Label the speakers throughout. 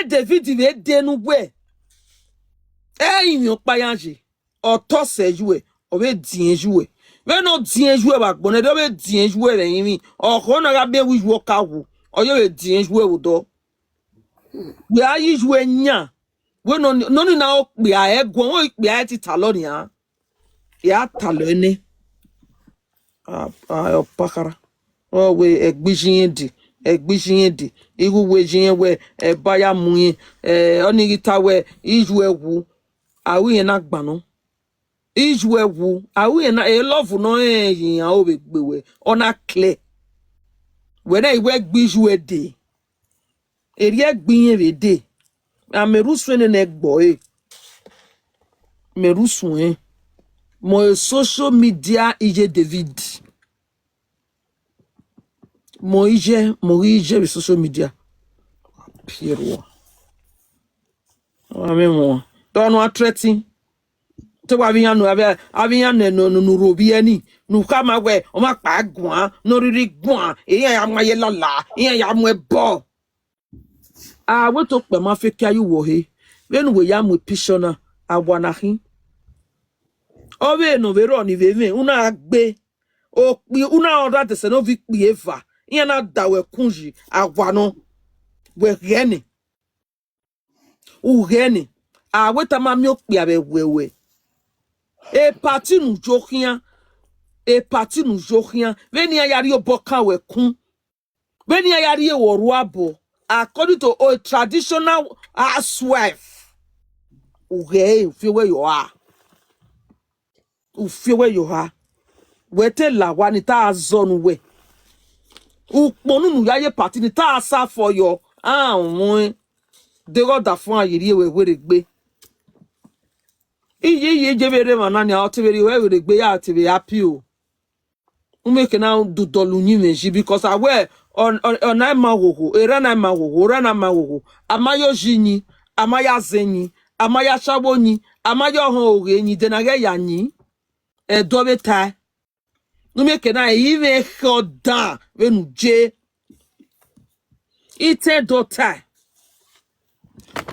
Speaker 1: David ve denu we. Yon payanji. Oto se jouer. Obe dien jouer. We no dien jouer backbone. De be dien jouer le yimi. O kona ga be wi jouer kawu. O yo be dien jouer odo. We are yi jouer nya. We no na o pe a egwon. O pe a ti talon ya. Ya talone. Opakara. Oh we egbijin di igu we jin we baya muyin onigita we iju ewu awi yen agba no iju ewu awi yen love no yin a o be gbe we ona clear we na iwe gbiju e de eri egbin yen we de amerusu ne egbo merusu mo social media ije David Moije with social media. Pierre. I mean, don't want threatening. To Avian no Ruby any. No come away. O my bagua. No really guan. Here am my la. Here am my ball. I will talk by Mafika you wo he. When we am with Pishona. I wanna him. Ove no vero ni veve. Una agbe. O una order the senovic behavior. Yana dawe kunji agwano we gene u gene a weta ma mi okpia be wewe e parti nu jokia veni ayari oboka we kun veni ayari e woru abo according to a traditional housewife u ge feel where you are we te la wanita azonu we Ukponu nu yaye party ni ta asa for your won de go da fun ayiri we gbe iye jebere manani a otiberi we gbe ya tibe happy o umeke na do dolu yin meji because awe on na ma hoho era na ma hoho amayo jinyi amaya zenyi amaya shabonyi amayo ho oge yin de na ge yanyi do beta no make na even down when je ite dota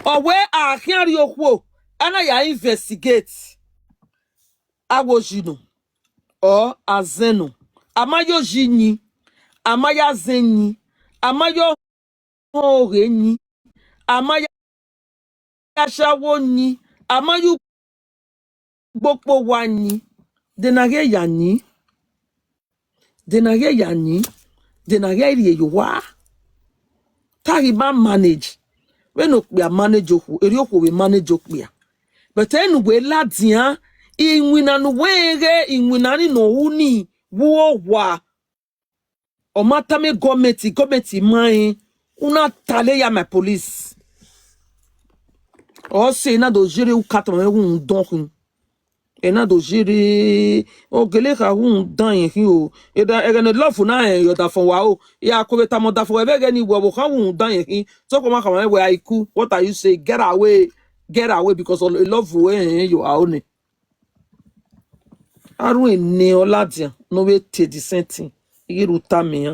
Speaker 1: owe ahiri okwo ana ya investigate awojino or azeno amayo jinyi amaya zenyi amayo orenyi amaya shawonyi amayu gbogbo wanyi denage yanyi denage iri yowa tari ma manage when okpia manage oku eri oku we manage okpia but enu we ladian inwina nu wege inwina ni no uni wo wa o matame government mai una tale ya my police o se na do jere u katama un don ena do jere o gele ka un dan yin o eda egene love na yo da fon wa o ya ko beta mo da fon we ge ni wo ka un dan yin so ko ma ka we aiku what are you say get away because of love we you are only aru eni oladian no we te the same thing iru ta mi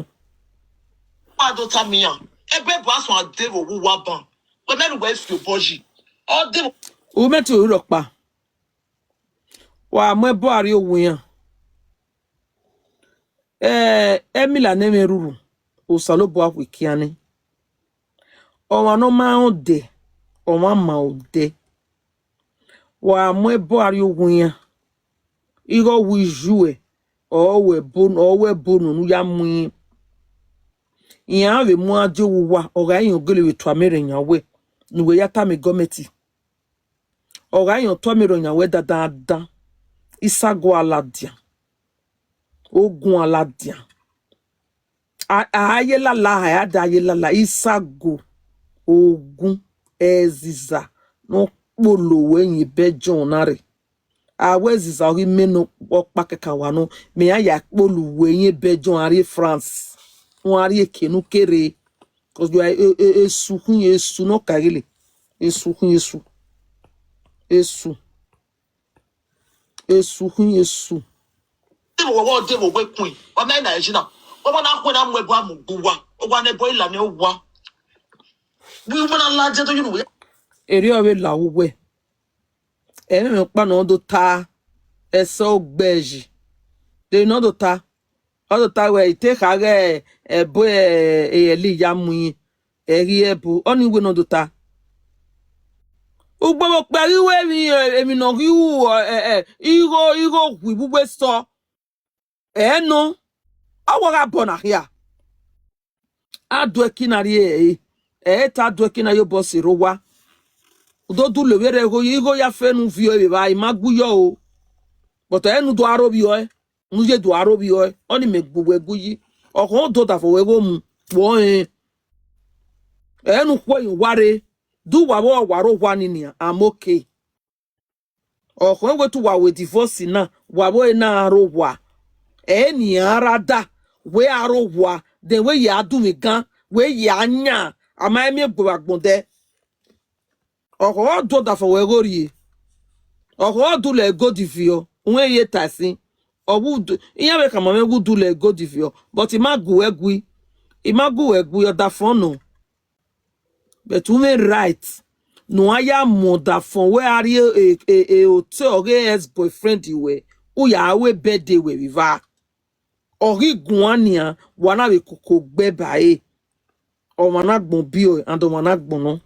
Speaker 2: do ta mi ebe bo aso ade wo wa ban we menu we fi boji o de
Speaker 1: o meti o ro pa wa mo bo ari ohun yan Emila ne meruru o salobo akwikiani o wa no ma o de o ma o de wa mo bo ari ohun yan igo wi jue o we bonu nu ya mu yan we mu aje wuwa o ga yan gele we to amere yan we nu we yata me gometi o ga yan to amere yan we dada isago aladia ogun aladia ayela la ayada ayela la isago ogun eziza no polo yin bejon nare aweziza ori meno opakeka wa no me ya polo yin bejon ari France won ari ekenu kere cause you esu no kagele esu
Speaker 2: wo de wo we kun o na na ejina o mo na kun na mo ebu amugu wa o wa na ebo ila ni o wa We woman Allah to you know.
Speaker 1: eri owe la uwe me pa no do ta eso gbeji de no do ta o do ta we ite ka ge ebo eli ya muyin eri ebu oni we no do ta ugbo peri we mi emi no ri u iro wi bugbe so no awara bona hia adu ekinari ta adu ekinari bosi rowa udo du le were go ya fenu vio e ba imaguyo o but enu do arobi o nuje do arobi o oni me gbugbo eguyi okun do ta fo we go mu wo enu kwo yin ware du wa wo waro wa ni ni am okay okun we tu wa we divorce na wa bo na aro wa ni arada we aro wa den we ya du mi gan we ya nya ama mi gbagbo de okun do ta fo we go ri ọkọ dule go divio nwe ye tasi owu iya be kama me dule go divio but imagu egui oda fono but we right no aya mo da fon we ari hotel ge ex boyfriend iwe u ya we birthday we viva ori guania wana be koko gbe bae o mana gbon bi o and o mana gbon no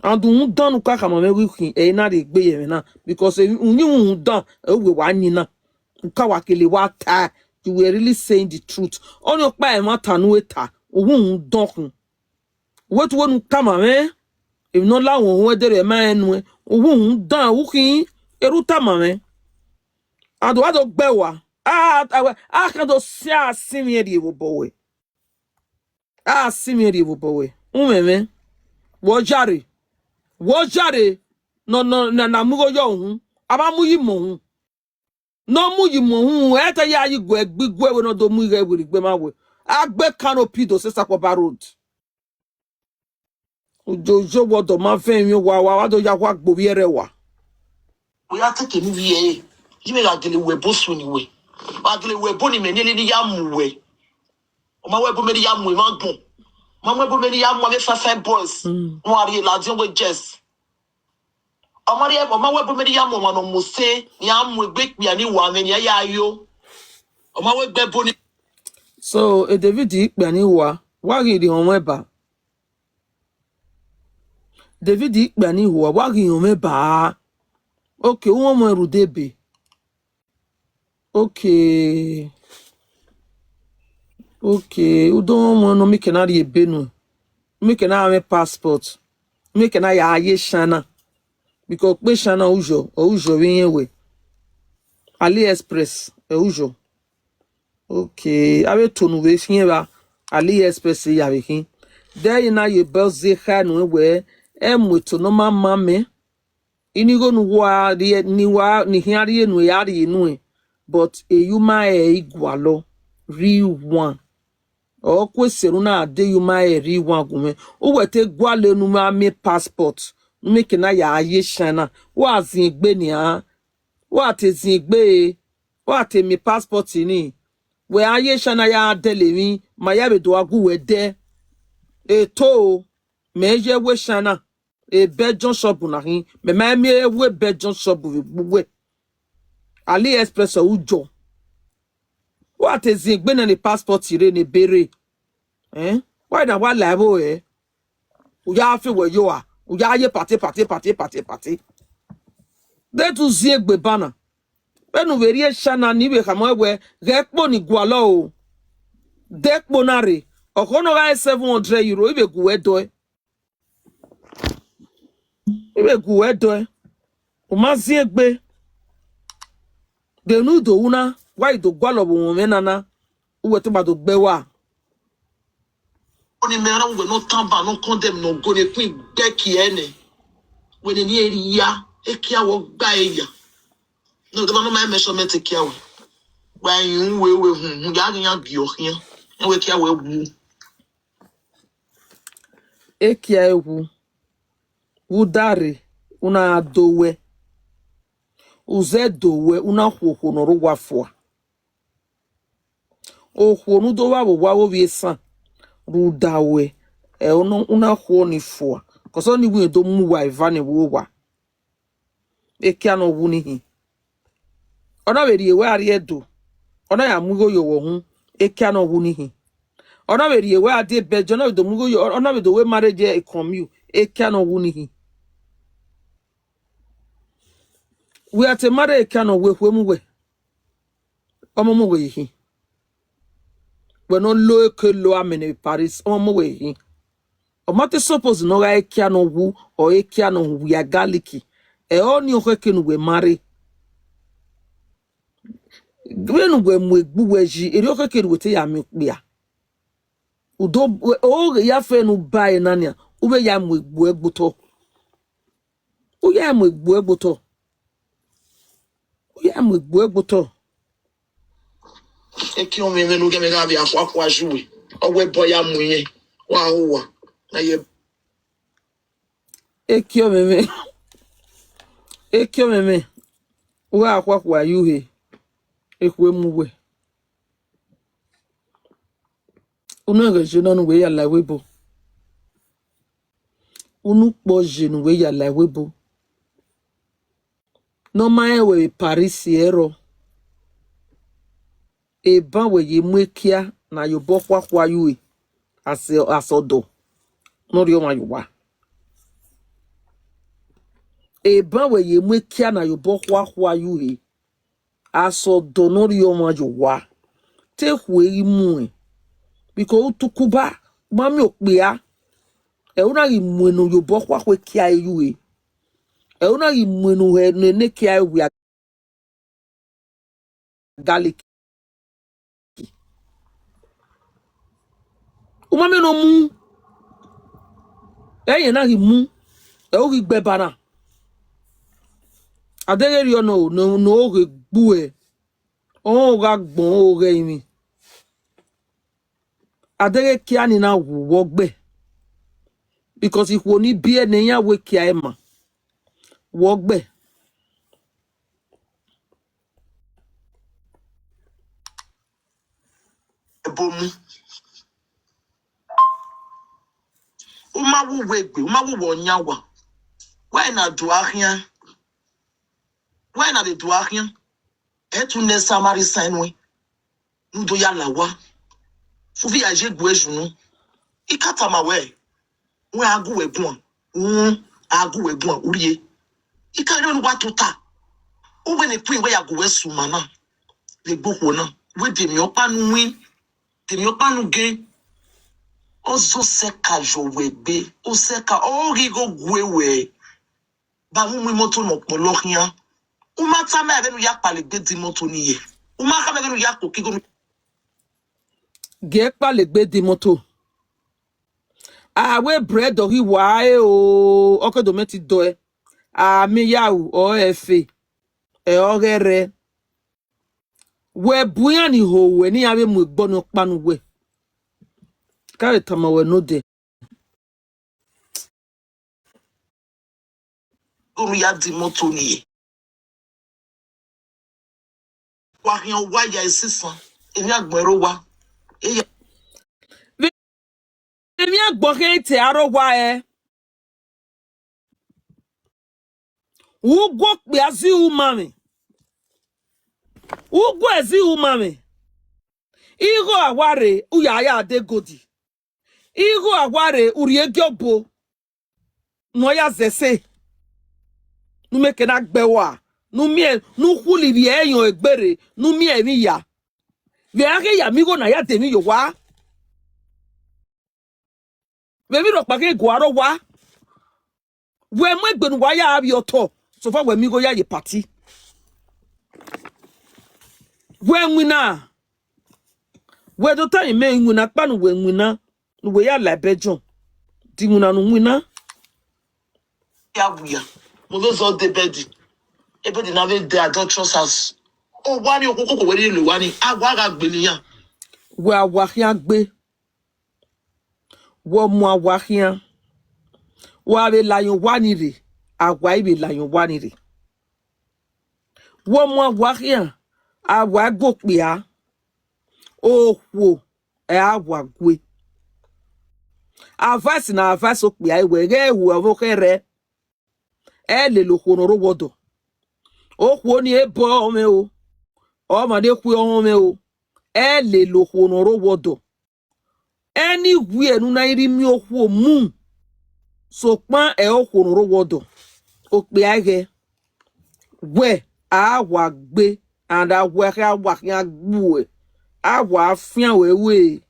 Speaker 1: and un don ka kama me wikin na de gbe ye na because unyi un don we wa ni na nka wakele wa ta you were really saying the truth on your pa e mata no eta un don kun we to wonu kama me if no la won we dere ma enu un don wikin eruta ma me and wa do gbe wa kan do sia simieri wo bowe simieri wo bowe umeme wo jare no na mugo yo hun aba mu yi mo hun no mu yi mo hun e ta ya yi gbigwe we no do mu ire we gbe ma we agbe canopy do se sapoba road ojojo wodo ma fe mi wa do ya kwa gbo bi ere wa
Speaker 2: We are taking VA. You may agile we bosu ni we. Agile we boni me ni ya mu we. O ma we bo me ya mu ma gbon. Ma we bo me ya mu we fa boys. Mo ari la din we just. O ma we bo me ya mu ma no mo se ya mu gbe pia ni wa me ni ya yo. O ma we gbe boni.
Speaker 1: So David ikpe ni wa giri Omomoebo David ikpe ni wa giri Omomoebo okay won mo erudebe okay udo mo no make na ri ebenu make na have passport make na ya aye shana because pe shana ujo wi we AliExpress ujo okay abe tonu we fin ba AliExpress ya we kin there na ye belze khanu we to no mama me inigo nu wa ni hiari enu yari enu but eyuma igwalo ri one o kwesịrị na ade yuma eri one gume o wete gwale nu ma me passport make na ya aye shana wa zin gbe ni a wa te zin gbe wa te mi passport ni we aye shana ya dele mi ma ya be do agu we de to meje we shana bejon shop na hin me ma mi we bejon shop we AliExpress ujo wa te zin gbe na ni passport ire ni bere why na wa labo uya fi we yo uya ye party de tu zie gbe bana benu verie shana ni be kama we gekpo ni gwalo o dekpo nare okono ga 700 euro ibe guwe do o ma zie gbe de nu do una why do gwalo bo mo menana uwe to ba do gbe wa
Speaker 2: Oni me ra we no tamba no condemn no go ne queen beki ene. We ni eri ya e kia wo gba eya. No, the man my measurement take care. When you we ya bi o hian. E we kia we wu.
Speaker 1: ekia ewu udare una dowe uze dowe una hwohwo no ro wafo ohwo nu do wa wo bi san rudawe una ho ni fo cause oni wi do mu wa ivane wo wa ekia no wu ni hi ona we ri ewe ari edo ona ya mugo yo wo hu ekia no wu ni hi ona we ri ewe ade bejo na we do mugo yo ona we do we marriage e commute ekia no wu ni hi we ate mare ekia no we hwe mu we omomo we hi we no lo ke lo amene Paris omomo we hi omate suppose no ga ekia no wu o ekia no wu ya garlic oni oheke no we mare gwenu gwe mu egbu weji eri oheke no wete ya mekpia udo o ya fe no bai nania ube ya mu egbu egbuto o ya mu egbu egbuto o ya mu egbu egbuto
Speaker 2: Eki o me no game ga bi akwa juwe. Owe boya mu yen. Wa huwa. Na ye
Speaker 1: ekio meme wa akwakwa yuhe ekwe muwe unu ga jeno no we ya la webo unu po jenu we ya la webo no ma we Paris ero e ban we ye mwekia na yo bokwakwa yuhe asodo no ri o ma yuwa e ban we ye mwekia na yo bokwakwa yuhe asodo no ri o ma yuwa te hwe imu because utukuba mami okpia e una gi mwenu yo bokwakwa kia yuhe e una gi mwenu he ne kia wi garlic umame no mu e na gi mu e o gi gbebana adegeri ono no o gi gbu o ga gbon o ge imi adege kia ni na wo gbe because if woni bi ene ya we kia ema wo gbe
Speaker 2: bomu. Uma wu wegbe, uma wu wonyawa. Why na do ahia? Why na de do ahia? Etu ne samari sanwe. Ndo ya lawa. Fuvi aje gbu ejunu. Ikata ma we. We agu egbon. Agu egbon uriye. Ikare no watuta. Ube ne queen we agu esu mana. Le gboko na. We de mi opa nu win. De mi opa nu gain. Ozo seka jowebe. O seka origo gwewe. Ba mu moto no polohia. Uma tame avenu ya pale gbe moto niye. Uma ka avenu ya ko kigo
Speaker 1: ge pa le gbe di moto we bread o hi wa o okedo meti do mi yawu o efe e ogere we buya ni ho we ni ave mu egbo no panu we kare tama we no de
Speaker 2: go ya di moto niye. Wa hian wa ya isisan. Emi agbero wa. Eya
Speaker 1: mi agbo ke te aro wa ugwo pe azi umami ugwo ezi umami igo aware uya ya de godi igo aware uri egiobo no ya zese nu meke na gbewa nu mie nu huli bi eyan egbere nu mie mi ya ve ake ya mi go na ya temi yo wa ve mi ro pa ke go aro wa we mo egbenu wa ya abi oto so fa we mi go ya ye party we nwina we do time me nwina pa nu we nwina nu we ya la bejon di nwina nu nwina
Speaker 2: ya buya. Mo lo zo de bedi. Ebe di na ve de adulterous house. O wa ni okoko ko we ni lo wa ni. Agwa ga gbe niyan.
Speaker 1: we awahia gbe wo mu awahia wa be layon wanire agwa ibe layon wanire wo mu awahia awa gopia ohwo e awa gwe Avasi na avasi okpi ai wege hu avokere. Ele lo honoro wodo. Okwo ni ebo ome o. O ma de kwu ome o. Ele lo honoro wodo. Anywhere nu na iri mi okwo mu. So pan e honoro wodo. Okpi ai we awa gbe and awa awa ya gbu. Awa afian we.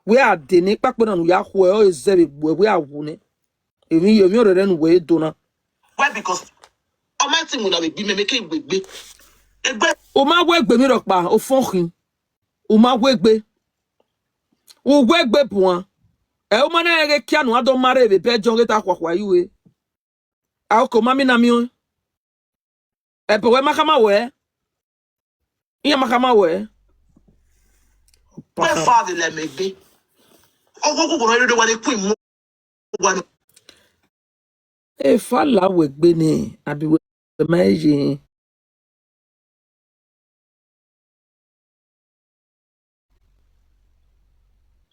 Speaker 1: We are dene pakpo na nu ya ho e o ezebe we are wune. Emi orere nu we dona.
Speaker 2: Why? Because Almighty Muna be me make it be.
Speaker 1: O ma we gbe mi ro pa o fonkin. O ma we gbe. O we gbe buan. E o ma na ege kia nu ado mare be be jonge ta kwakwa yiwe. A o ko mami na mi o. E pe we makama we. Iya makama we.
Speaker 2: My father let me be. Oh, go ready to want to quit more.
Speaker 1: E fa la we gbe ni abi we ma yi.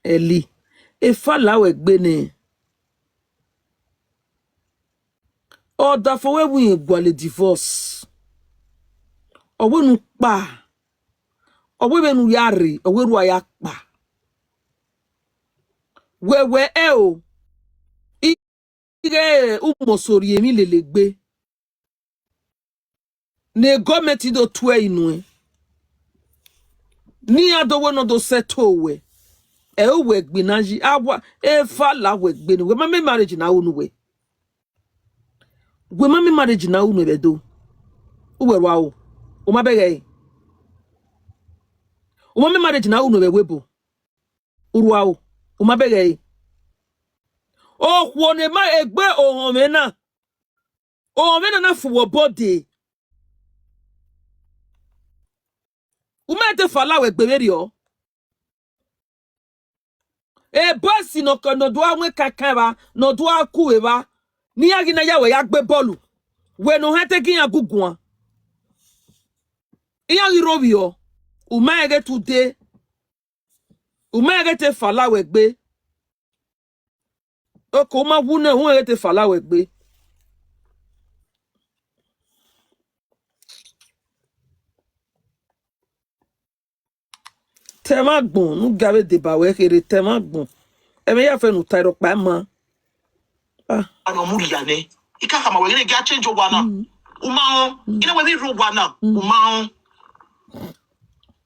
Speaker 1: Eli. E fa la we gbe ni. O da fo we wi gwale divorce. O we nu pa. O we be nu yari, o we ru aya pa. We e o. Ige umosori emi lelegbe. Ne gọọmenti do tue inu. Ni adowo no do seto we. E o we gbinaji awa e fa la we gbeni. We ma me marriage na unu we. We ma me marriage na unu be do. Uwe wa o. O ma bege. O ma me marriage na unu be webo. Urwa o. O ma bege. O kwo ne ma egbe ohun me na. Ohun me na fu wo body. O ma te fa la we gberi o. E bosi no kono do anwe kakaba no do aku eba ni agi na yawe ya gbe bolu we no hate kin agugun iya robi o uma ege today uma ege te fala we gbe o ko ma wu na hu ege te fala we gbe tema gbon nu gabe de ba we kere tema gbon e me ya fe nu tairo pa ma
Speaker 2: Ano muriane. Ika kama we get change wana. Uma ina we ro wana. Uma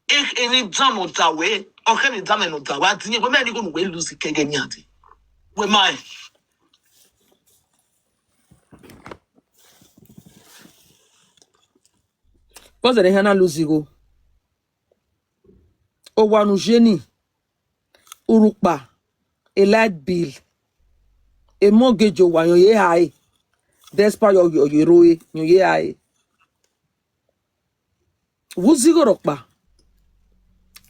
Speaker 2: any jam on that way. O can jam on that way. Tinye we me go we lose kege ni ade. We mai.
Speaker 1: Cause de hana luzigo o wanu jeni urupa a light bill a mortgage o wa yon ye high despite your yeroe yon ye high wuzigo rokpa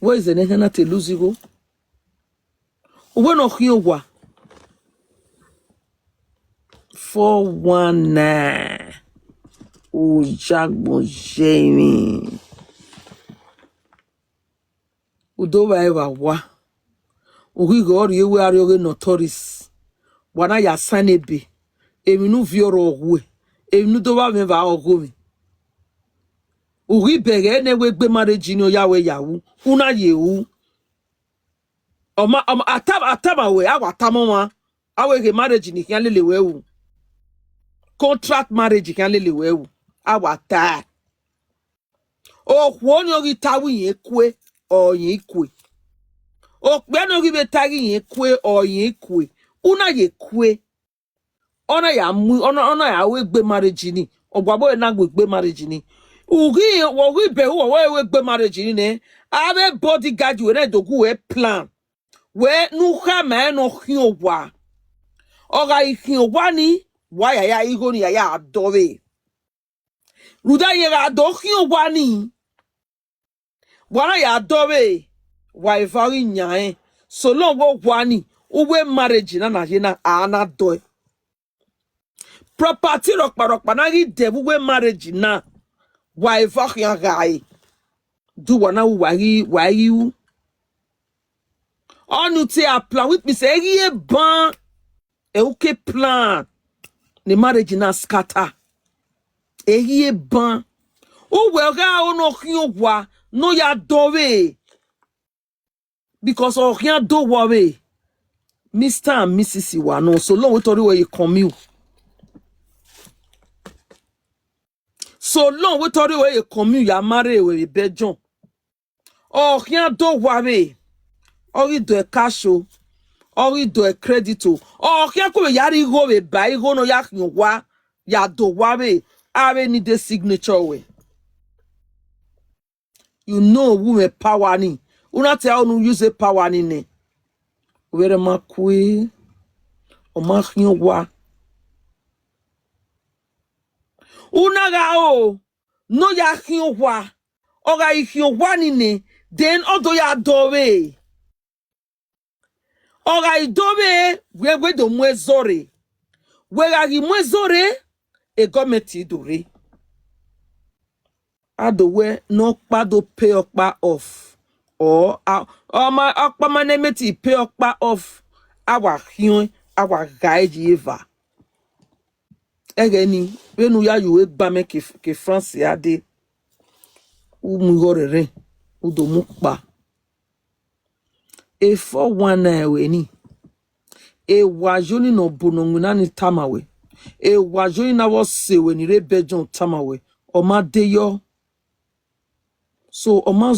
Speaker 1: where is the hana te luzigo we no hiwa 419 o jagbo jemi udo ba eva wa uhigo ori ewe ari oge notorious wana ya sanebe emi nu vioro ogwe emi nu do ba me va ogomi uhi bege ne we gbe marriage ni o yawe yawu una yewu oma atama we awa tamoma awe ge marriage ni kan lele wewu contract marriage kan lele wewu awa ta o kwo ni ogi tawi yen kwe oyin kwe o pe no gi be tagi yen kwe oyin kwe una ye kwe ona ya mu ona ya we gbe marriage ni ogbabo na gbe marriage ni ugi wo wi be wo we gbe marriage ni ne ave bodyguard we na dogu we plan we nu kha ma no hin owa oga hin owa ni wa ya igo ni ya adore ruda ye ga do hin owa ni wa ya adore wa ivari nyan so long wo wa ni uwe marriage na ye na ana do property rock na gi de uwe marriage na wa ivari yan gai do wana why you onu te a plan with me say ye ban e okay plan the marriage na scatter e ye ban o we ga ono kyon no ya dove because o kyan do worry Mr. and Mrs. Iwa no so long we tori where you commute so long we tori where you commute ya marry we be John o kyan do worry ori do e cash o ori do e credit o kyan ko yari go we buy go no ya kyan wa ya do worry are need the signature way you know who me power ni una tell no use a power ni ne where ma kwe o ma kyan wa una ga o no ya kyan wa o ga kyan wa ni ne then odo ya dove o ga dove we do mwezore we ga mwezore e gọọmenti dore adowe no kpado pay okpa off or ma okpa manemeti pay okpa off our hiun our guide eva egeni wenu ya yuwe gba me ke France ade umu horere udomu pa e 419 we ni e wajoni no bonongu na ni tamawe e wajoni na wo se we ni rebejon tamawe o ma deyo so o ma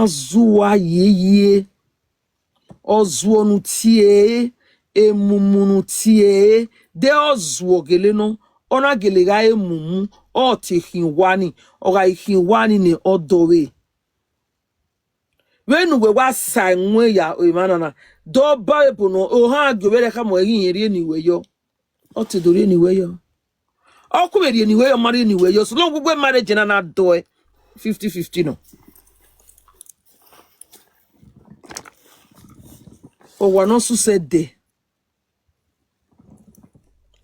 Speaker 1: zuwa yeye ozuonu tie emumunu tie de ozuo gele no ona gele ga emumu o ti hinwani o ga hinwani ne odowe wenu we wa sanwe ya emanana do bible no o ha gbere ka mo yin ri ni we yo o ti dori ni we yo o ku be ri ni we yo mari ni we yo so lo gbogbo marriage na do 50-50 no o wa no su said de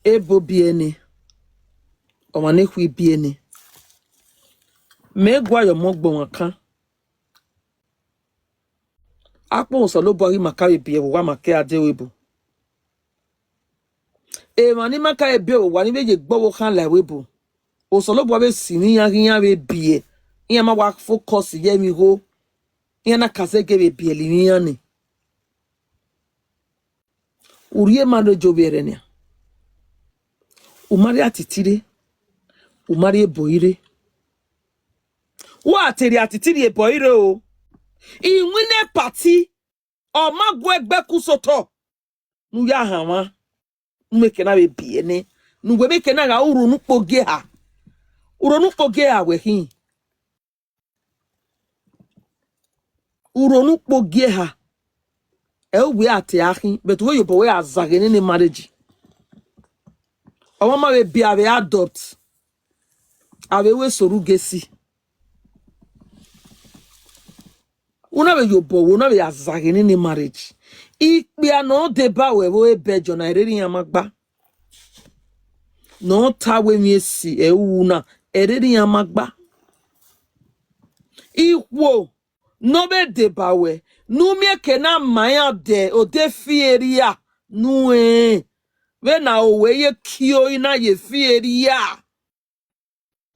Speaker 1: ebo biene o ma ne kwi biene me gwa yo mo gbon kan akpo so lo bori makawe bie wa make ade webo e ma ni makawe bie wa ni beje gbowo kan la webo o so lo bo be sini yan be bie yan ma wa focus ye mi ho yan na kase ge be bie li yan ni uriye ma do jobere ne o mari atitire o mari eboire wa atiri atitire eboire o inwine party o magwe egbe kusoto nu ya hanwa mmeke na be bie ne nu we meke na ga uru nu poge ha we hin uru nu poge ha e we ate ahin but we yobo we azagene ne marriage o mama we bia we adopt awe we soru gesi una we yobo una we azagene ne marriage ikpia no deba we bejo na ereri yamagba no ta we miesi una ereri yamagba ikwo no be deba we nu mie kena maya de o de fieria nu we na o we ye kio ina ye fieria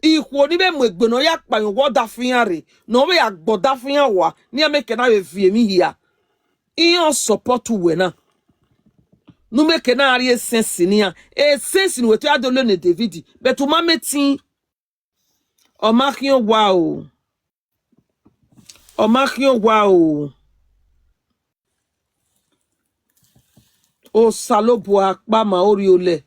Speaker 1: ikwo ni be mwegbe no ya kpa wo da fiare no be ya gboda fian wa ni ameke na we fie mi hia iyan support we na nu meke na ari sense ni a e sense ni we to adolo ne David but o ma metin o ma kion wa o o salobo akpa ma ori ole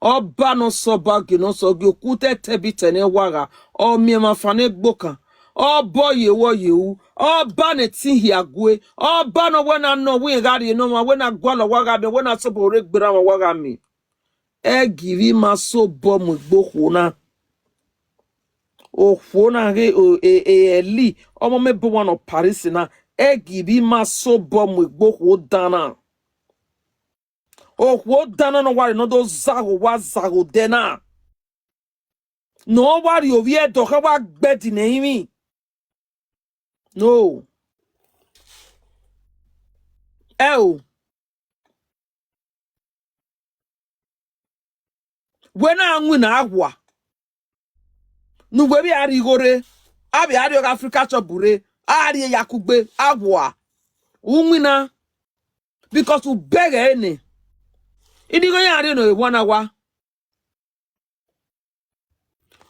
Speaker 1: oba no soba ge no so ge okute tebite ne waga o mi ma fane gbokan obo yewo yewu oba ne tin hiagwe oba no wena no we gari no ma wena gwalo waga be wena sobo re gbera ma waga mi e give ma so bo mu gboko na o fona ge o eli omo me bo one of Paris na e give ma so bo mu gboko dana o wo dana no wari no do zago wa zago dena Nobody over here talk about betting me. No. Oh. When I'm win agua. No baby arigore. Abi ari Africa chobure. Ari yakugbe agua. Umwina. Because you beg any. Idigo yari no 1 hour.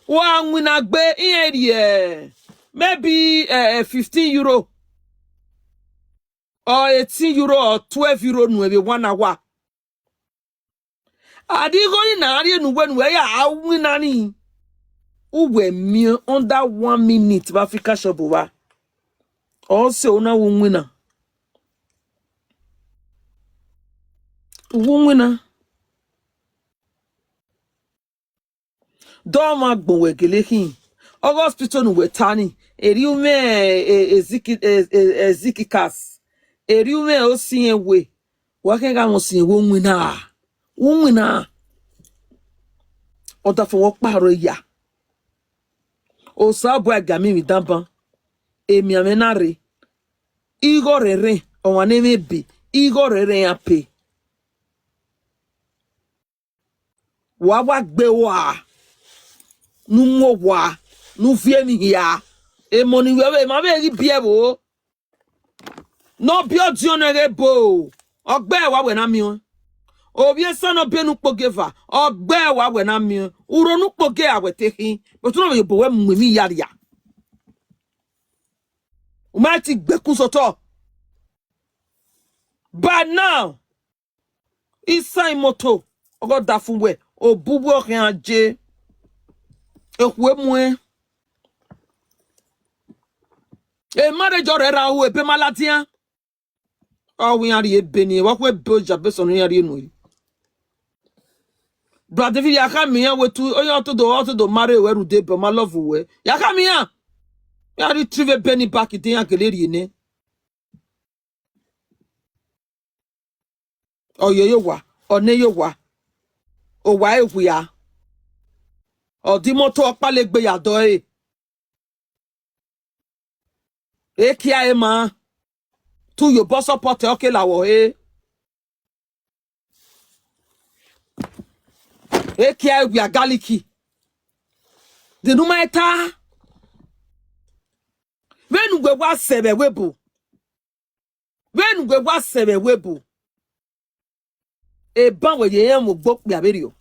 Speaker 1: One winner gbe in maybe 15 euro or 18 euro or 12 euro no be 1 hour. Adigo na ari no when we ya winner ni. Uwe mi under 1 minute ba Africa shop wa. Also na winner. Winner. Doma gbowe gelehin. August pito no wetani. Eriume ezikikas. Eriume osienwe. Wakenga mosienwe winner. Winner. Oda for work paro ya. O sabo agami mi damban. Emi amenare. Igo rere. Owane mebe. Igo rere ya pe. Wawa gbe wa. Numo wa. Nu vie mi ya. E moni wewe. Ma be ri biebo. No bio dionere bo. Ogbe wa we na mi o. Obie sana benu kpogeva. Ogbe wa we na mi o. Uronu kpoge aweteki. But no we bo we mwemi yaria. Umati gbekun soto. But now, Isai moto. Ogo dafunwe. Obubu okianje. Ekwe mwe. E marriage orera hu epe malatia. Oh, we are ye beni. Wakwe boja beson yari no. Brother, if you come here with two, oh, to do marry where you did, but my love way. Ya come here. Ya retrieve penny back in the lady ne. Oh, yo wa. Oh, ne yo wa. Oh, why we are. Oh, the motor palegbe ya do e. E kia e ma. To your boss support okay la wo e. E kia we are galiki. The numaita. When we was sebe webo. When we was sebe webo. E ban we ye mo gbok bi aberio.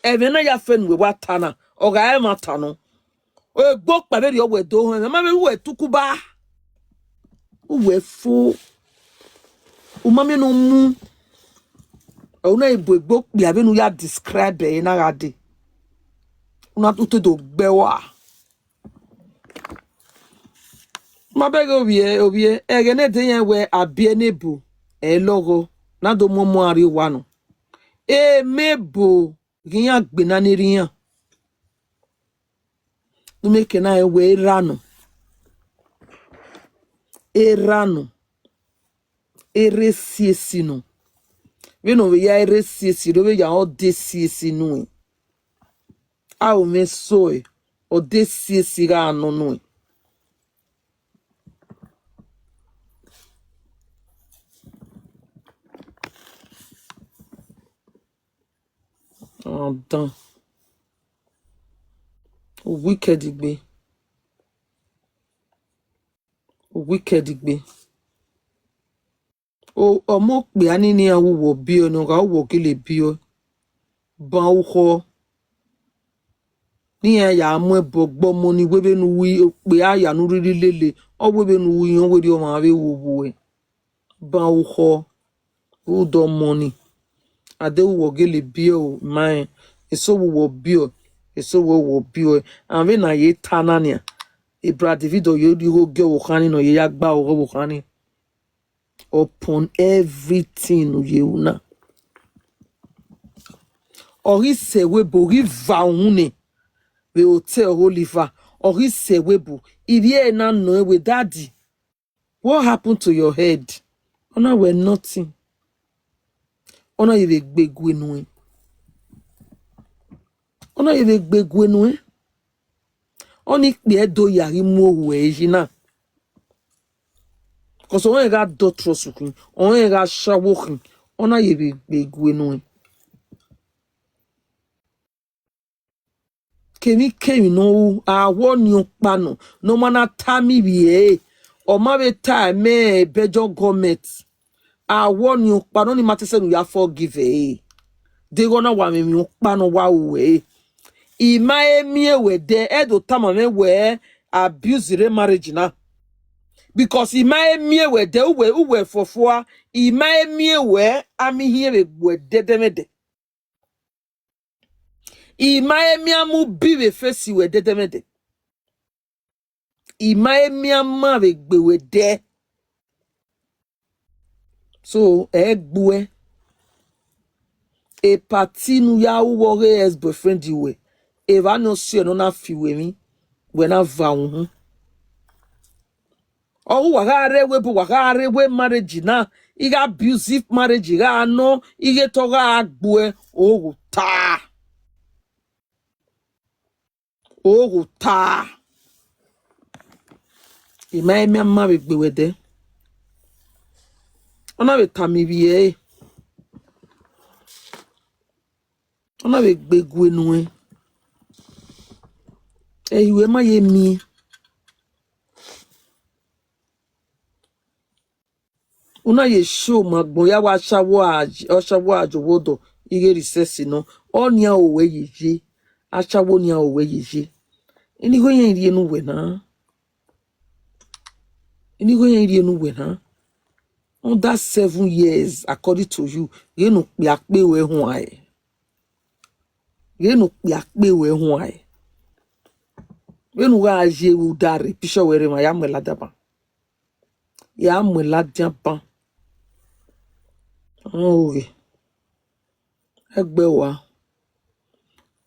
Speaker 1: E vena ya fen we wa tana. O ga e ma tano. O gbok pa berio we do ho. Ma be we tukuba. We fu. O ma me no mu. O na e gbok bi abenu ya describe e na gade. Una tutu do gbewa. Ma be go obie. E gene de yen we abie nebu. E logo. Na do momo ari wanu. E mebo giyan gbena ni riyan. Nu make na e we ranu. E ranu. E resiesi no. We no we ya resiesi do we ya o desiesi no. A o me soe. O desiesi ga anu no. Oh dan. O wicked igbe. O wicked igbe. O omo pe ani ni awuwo bi o no ga wo kile bi o. Ban uho. Ni ya mu ebo gbomo ni webe nu wi pe aya nu riri lele. O webe nu wi yan we ri o ma we wo we. Ban uho. U do money. Ade wo gele bio man. Eso wo bio. Eso wo bio. And when na ye tanania. E bra Davido yo go ge wo khani no ye yagba wo khani. Upon everything ye una. Ori se webo ri va une. We hotel Oliver. Ori se webo. If ye na no we daddy. What happened to your head? Ona we nothing. Ona ye gbegwe no. Ona yebe begwenu oni kpe do yari mo wejina. Cause on ga do trosukin, on ga shawokin. Ona yebe begwenu. Kemi no awoni okpano no mana tami biye o ma be time bejo government awoni okpano ni matese nu ya forgive de gona wa me mi okpano wa we ima emie we de edo tama me we abuse re marriage na because ima emie we de uwe fofua ima emie we ami here we de demede ima emie amu biwe face we de demede ima emiama begbewe de so egbue e party nu ya uwo ex boyfriend iwe e va no si no na fiwe mi we na va hu o wagare we marriage na iga abusive marriage ga no ige to ga agbue o ta ima emiama begbewe de ona be tamibiye ona be gbegwe nu iwe ma ye mi una ye show magbon ya wa shawo ajowodo ige recess no onia owe yeje achawo nia owe yeje inigo yen rie nu we na on that 7 years according to you ye no pe ape we ho ai ye no pe ape we ho ai we nu ga je u dare pisho were ma ya mweladaba oh egbe wa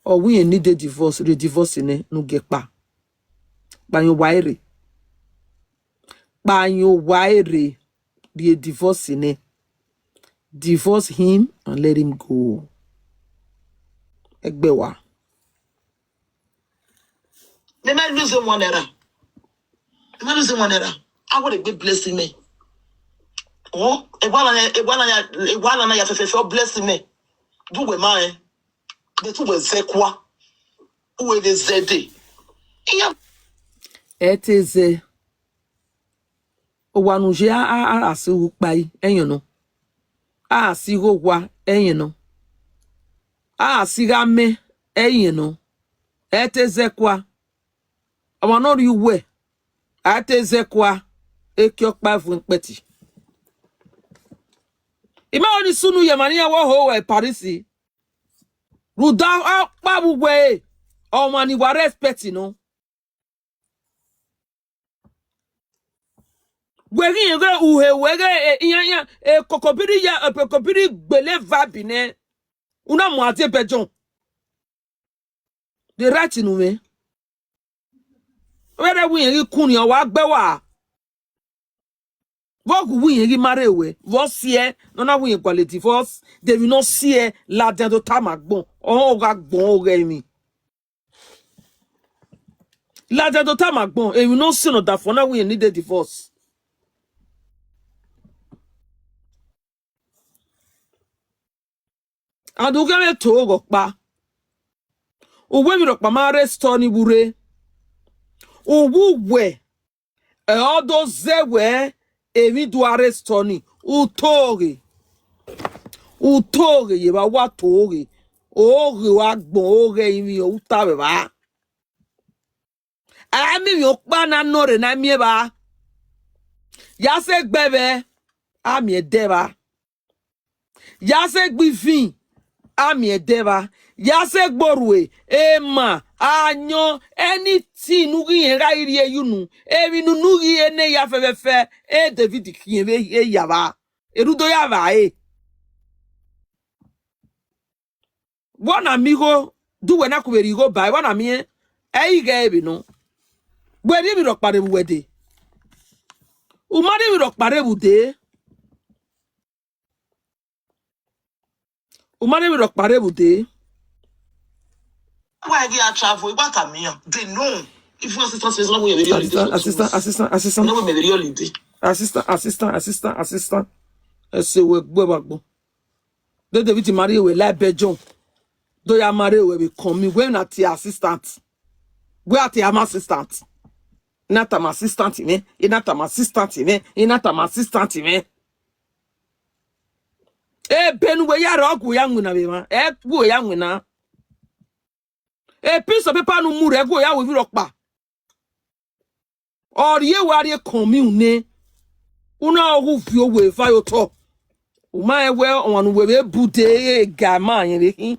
Speaker 1: or we need a divorce the divorce ne nu gepa banyo waire the divorce ne divorce him and let him go egbe wa
Speaker 2: They might lose one era. They might lose one era. I would be blessing me. Oh, iguana ya fefe blessing me. Do we mine? The two were zekwa. Who were the zede? Yeah.
Speaker 1: eteze owanuje a asiwu pai enyo no a asigo gwa enyo no a asiga me enyo no eteze kwa omanori we ateze kwa ekiokpa fun peti ima oni sunu ye mani ya wo ho we parisi ruda pa bugwe o mani wa respect no gwegi yege uhe wege iya kokobiri gbele vabine una mo ate bejon the right nu me where we yegi kuni o wa gbe wa vogu we yegi mare we vo sie no na we kwale divorce they will not see la den do tamagbon o ga gbon o re mi la den do tamagbon e will not see no that for now we need a divorce and u ga to go pa uwe mi ro pa mare store ni bure uwe odo zewe emi do arrest ni utoge ye ba wa toge oge wa gbon oge imi o ta be ba ami mi o pa na no re na mi ba ya se gbebe ami e de ba ya se gbifin ami e de ba ya se gborue e ma anyo anything nu yin ra iri eyunu emi nu ri ene ya fefe e David kiyen be e ya ba erudo ya ba one amigo do when akuberi go buy one ami e ge bi no gbe ni mi ro pare bu wede o ma ni mi ro pare bu de o ma ni mi ro pare bu de
Speaker 2: Why they are travel? What I mean, they know. If you assistant space, no way really
Speaker 1: assistant.
Speaker 2: No way really.
Speaker 1: Assistant. Ese we gbagbo. Do David marry we like bejon. Do ya marry we be come we na ti assistant. We at am assistant. Not am assistant me. Not am assistant me. Not am assistant me. Ben we ya rogu ya nguna be ma. Gbo ya nguna. Piece of paper no mu re go ya we rock pa. Or ye wari commune. Una who fio we fa yo to. Uma we on we be bude ga ma yin be.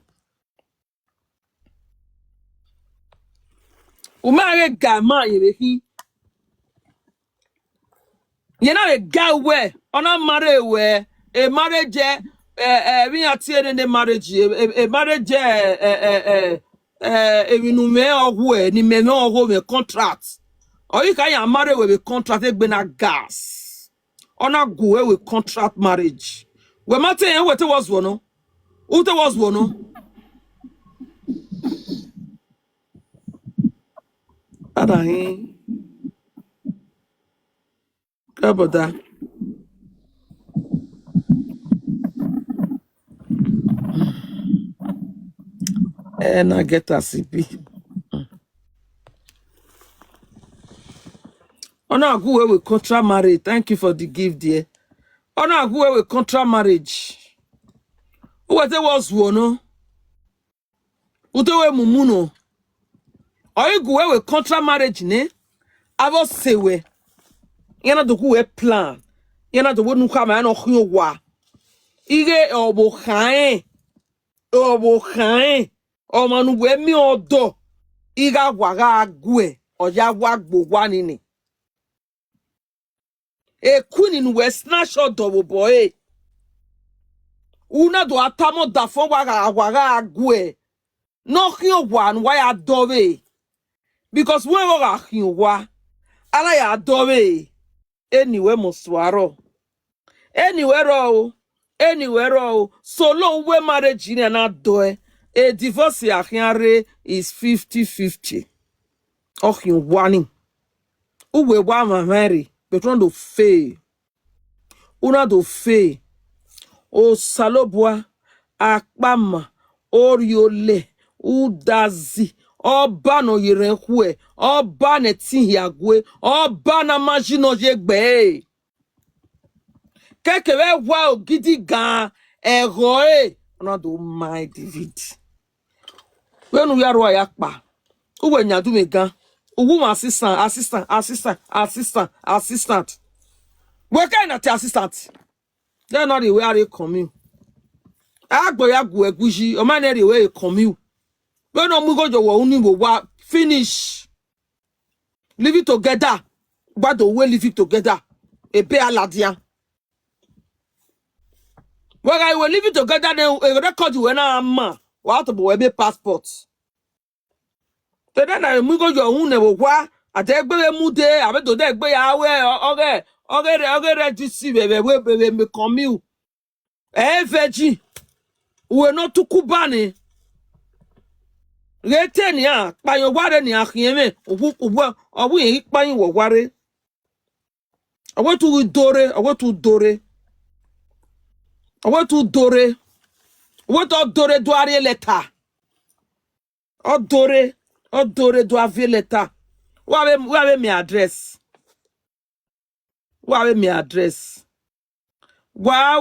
Speaker 1: Uma re ga ma yin be. You know a guy where on a marriage where a marriage we are tearing the marriage a marriage we no me or where ni me no go me contract or you can marry with a contract been a gas on a go with contract marriage we matter what it was one who it was one adahin kabada and I get a CP on a go with contract marriage. Thank you for the gift dear. On a go with contract marriage. What it was one utewe mumuno oyi go with contract marriage ne avo sewe yana do we plan yana do nu kwa ma no hyo wa ige obo khan o manu we mi odo iga gwaga agwe oja gwa gbogwa nini e kuni nu we snatch odo boy una do atamo da fo gwaga agwe no hyo wa nu wa ya dobe because when we are hyo wa ala ya dobe anywhere moswaro anywhere ro solo we marriage in na do a divorce ahiare is 50-50 ohin wani uwe wa ma marry but one do fail una do fail o salobua akpama oriole udazi ọba no yirenkwe ọba ne tihagwe ọba na majino jegbe kekere wa ogidi gan ero ona do my David wenu yaro ya pa uwe nyadu me gan uwu assistant we kind of assistant they not the way are they coming agbo ya gu eguji o ma na the way coming we no mu go jo wo uni wa finish live it together but the way live it together e be aladia. Well, I will live it together. Then a record you when I'm what about a passport. Then I go your own never wa. I take baby mude. I bet to take baby away. Okay, register baby me come you. Veggie. We not to Kubani. Return ya. By your water ni ahieme. Or we ain't buying what worry. I want to dore. What dore do are letter. Odore do have letter. Where me address? Where me address? Why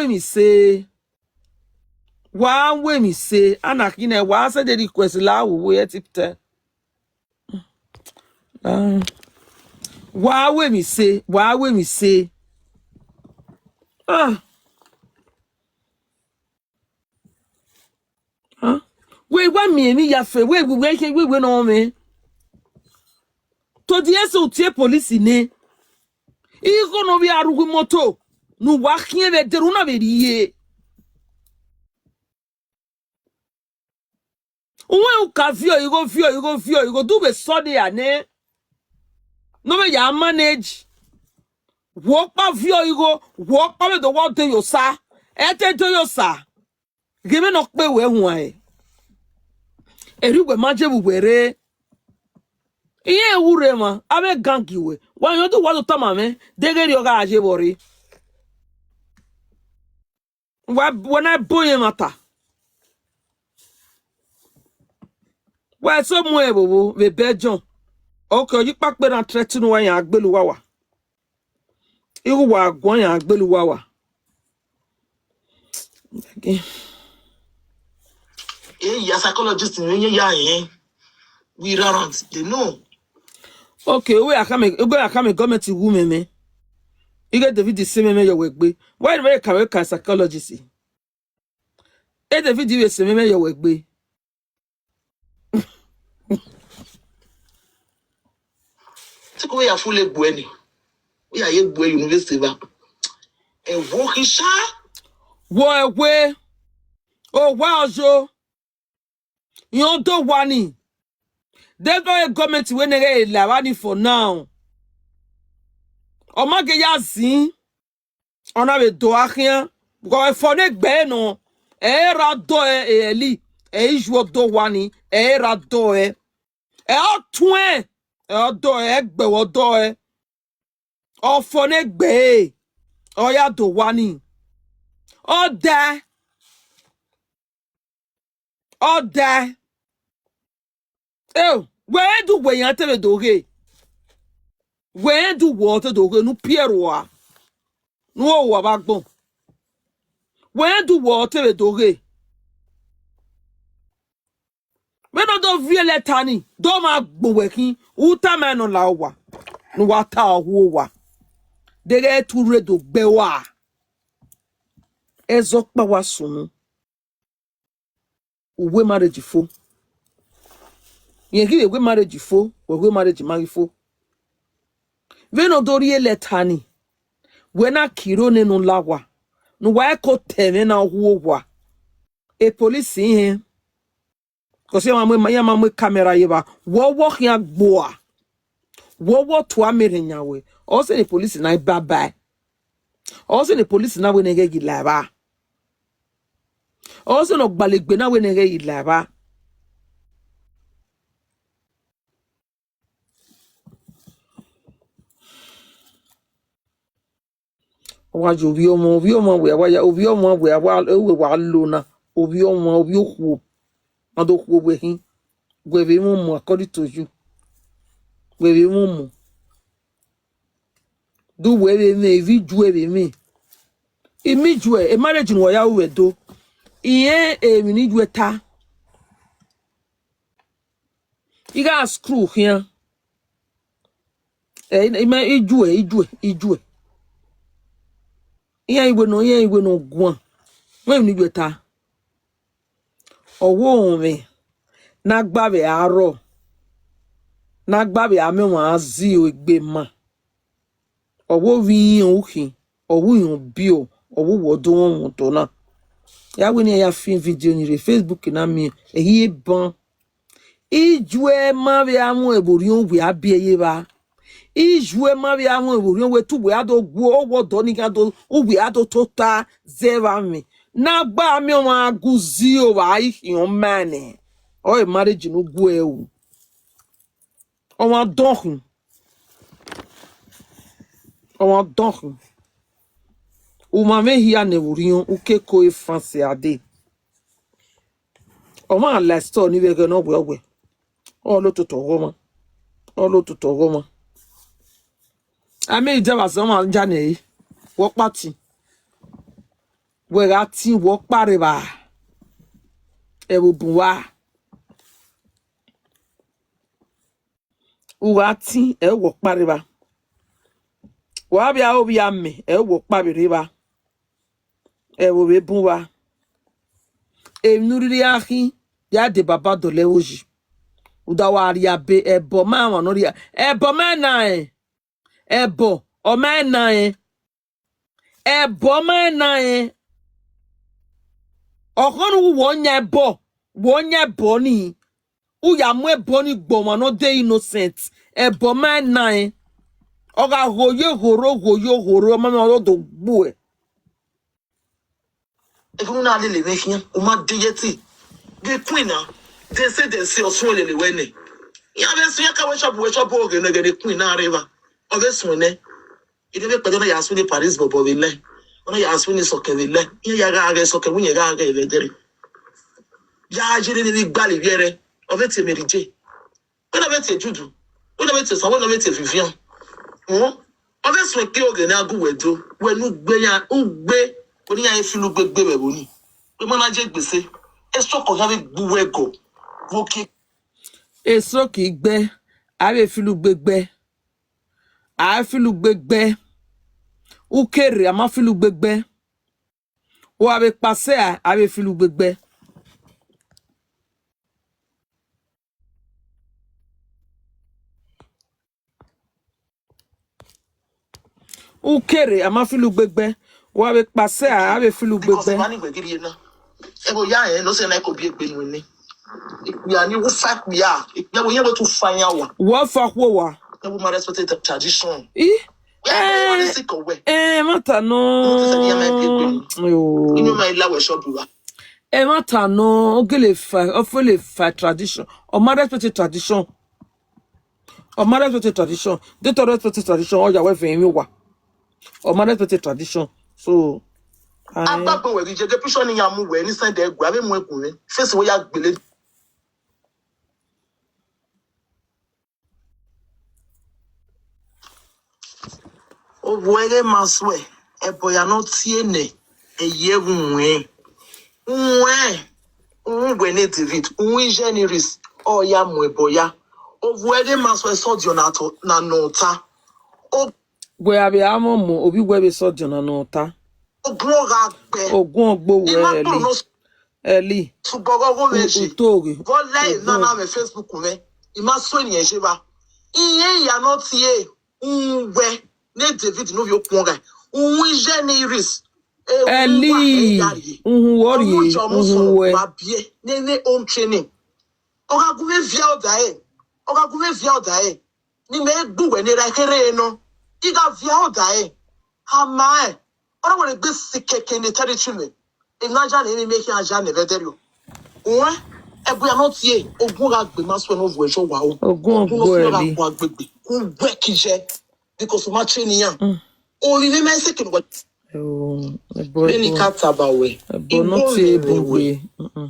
Speaker 1: me say? Why me say? Anakine why say the request la we tipte. Why me say? Why me say? Ah. Huh? Wait, what me ya fe? Wait, we no me. To the so tie police ne. Iko no bi arugu moto. No wa hie be deruna be rie. When you can feel, you go do be study ane. No be ya manage. Walk pa feel you go walk pa the world to your sa. Ete to your sa. Give me no pe we hu ai. Erigwe majebu were. Iye ure ma. Ame gangiwe. Wanyoto wado tamame. Degeri yoga ajebori. When I boy mata. Why so Omomoebo we bejon. Okay, you pack better threaten one ya agbeluwawa. Iru wa agwan ya agbeluwawa. Okay.
Speaker 2: Yeah, psychologist in yeah. We around, they know.
Speaker 1: Okay, we are coming government woman me. You get David the same me your work be. Why do you can psychologist? E David you same me your work be.
Speaker 2: Take away a full leg bueni. We are yet boy university ba. E walking sha.
Speaker 1: Wo we. Oh wow jo. You don't want it. There's no government when they la for now. O ma ge ya zin. Ona be do akia. Because for ne gbe no. E ra do e eli. E ijo do wani. E ra do e. E o twen. E o do e gbe wo do e. O for ne gbe. O ya do wani. O da. O da. Eh, where do we enter the doge? Where do water doge? No pierwa. No wa backbone. Where do water the doge? We no do really tani. Do ma gbo working. Uta man no lawa. No wata huwa. Dege tu redo bewa. Ezokpa wa sunu. Uwe marriage fo. Yengi we marriage fo. We marriage mari fo. We no do really tani. We na kiro ne no lawa. No wa ko teme na huwa. E police here. Because ya mamwe camera yeba. Wo ya gboa. Wo to amerinya we. Also the police na bye. Also the police na we nege gilaba. Also no gbalegbe na we nege gilaba. Owajo obi omo we ya obi omo we wa lona. Obi ohu. Ado hu we hin. We be mu according to you. We be mu. Do we be me vi ju be me. Imi ju e marriage no ya we do. Iye mi ni ju ta. You got screw here. Ijue. Iya igwe no gwan. When ni ju ta. Owo me. Na gbabe aro. Na gbabe ame wa azi o egbe ma. Owo wi ohi. Owo yon bio. Owo wodo won to na. Ya we ni ya film video ni Facebook na mi. Ehi ban. Ijue ma be amu eborion we abie ba. Ijue ma be amu eborion we tu we ado gwo owo do ni kan do we ado tota zeva mi. Na gba mi o ma guzi o wa ihion mane. O e marriage no gwo e o. O wa don. O wa don. O ma me hia ne eborion o ke ko e France ade. O ma la store ni we ke no we. O lo toto Roma. O lo toto Roma. Ame ije was ma jane wo party. We ga tin wo pare ba. E wo buwa. U ga tin e wo pare ba. Wa bia obi ame e wo pare ba. E wo be buwa. E nuriri ahi ya de baba dole oji. U da wa ri abe e bo ma wa no ri. E bo ma na e. E bo o ma na e. E bo ma na e. Okonu wonya bo ni u ya mu ebo ni gboma no dey innocent ebo man nine oga horo mama o do gbo e
Speaker 2: If you na le me here, o ma de yeti. Ge queen na. They say also le wene. Ya be so ya ka worship oge no get queen na river. Obeso ne. Ide be pede na ya so ni Paris bobo be le. Ona ya so ni so ke be le. Ya ga so ke wunye ga e be dere. Ya jiri ni gbali biere. Obeti merije. When obeti judu. When obeti so when obeti Vivian. Obeso ke oge na agu wedo. Wenu gbe ya ugbe oni ya ifilu gbegbe be boni. We mana je gbese. Eso ko ya be gbuwego. Woki
Speaker 1: Eso ki gbe. Ave filu gbegbe. A filu gbegbe. Ukere ama filu gbegbe. O ave passe a ave filu gbegbe. Ukere ama filu gbegbe. O ave passe a ave filu
Speaker 2: because
Speaker 1: gbegbe.
Speaker 2: money we give you now. Ebo ya no say na ko bi egbe ni. We are new fact we are. Yeah, we able to find out.
Speaker 1: Wo fa wo wa.
Speaker 2: We must respect the tradition.
Speaker 1: Eh?
Speaker 2: Yeah, we sick away.
Speaker 1: Mata
Speaker 2: No to say ya my
Speaker 1: no.
Speaker 2: egbe. You know my la we shop you.
Speaker 1: Mata no. Ogele fa. Ofele fa tradition. O ma respect tradition. O ma respect tradition. They to respect tradition. O ya we fe mi wa. O ma respect tradition. So.
Speaker 2: Abagbo we je deputation ni ya mu we ni send egwu abi mu ekun ni. Face we ya gbele. O were maswe. Ebo ya no tie ne. Eye nwe. Nwe ne David. Nwe generis. O ya mu ebo ya. O were maswe so dionato na nota. O
Speaker 1: Gwe abi amomo obi gwe be so jona no ta.
Speaker 2: ogun ga gbe.
Speaker 1: Ogun ogbo we
Speaker 2: Ima to no
Speaker 1: eli.
Speaker 2: subogo go meji.
Speaker 1: Utori.
Speaker 2: Go live na me Facebook me. Ima so eniyan se ba. Iye ya no tie. Nwe ne David no bi okun ga. Nwe generis.
Speaker 1: Eli. Worry. We.
Speaker 2: Babie. Ne home training. Oga gume via odae. Oga gume via odae. Ni me gbuwe ni ra kere no. Iga via odae. Hamae. Ora wole gbe sikeke ni territory me. Imagine ni make aja ne veterio. Owe ebu ya not ye ogun ga gbe maso no vo ejo wa o.
Speaker 1: Ogun ogbo eli.
Speaker 2: Ko agbegbe. Ku gbe kije because ma training yan. O ri me seke no. Many cats about way.
Speaker 1: But not a bugwe.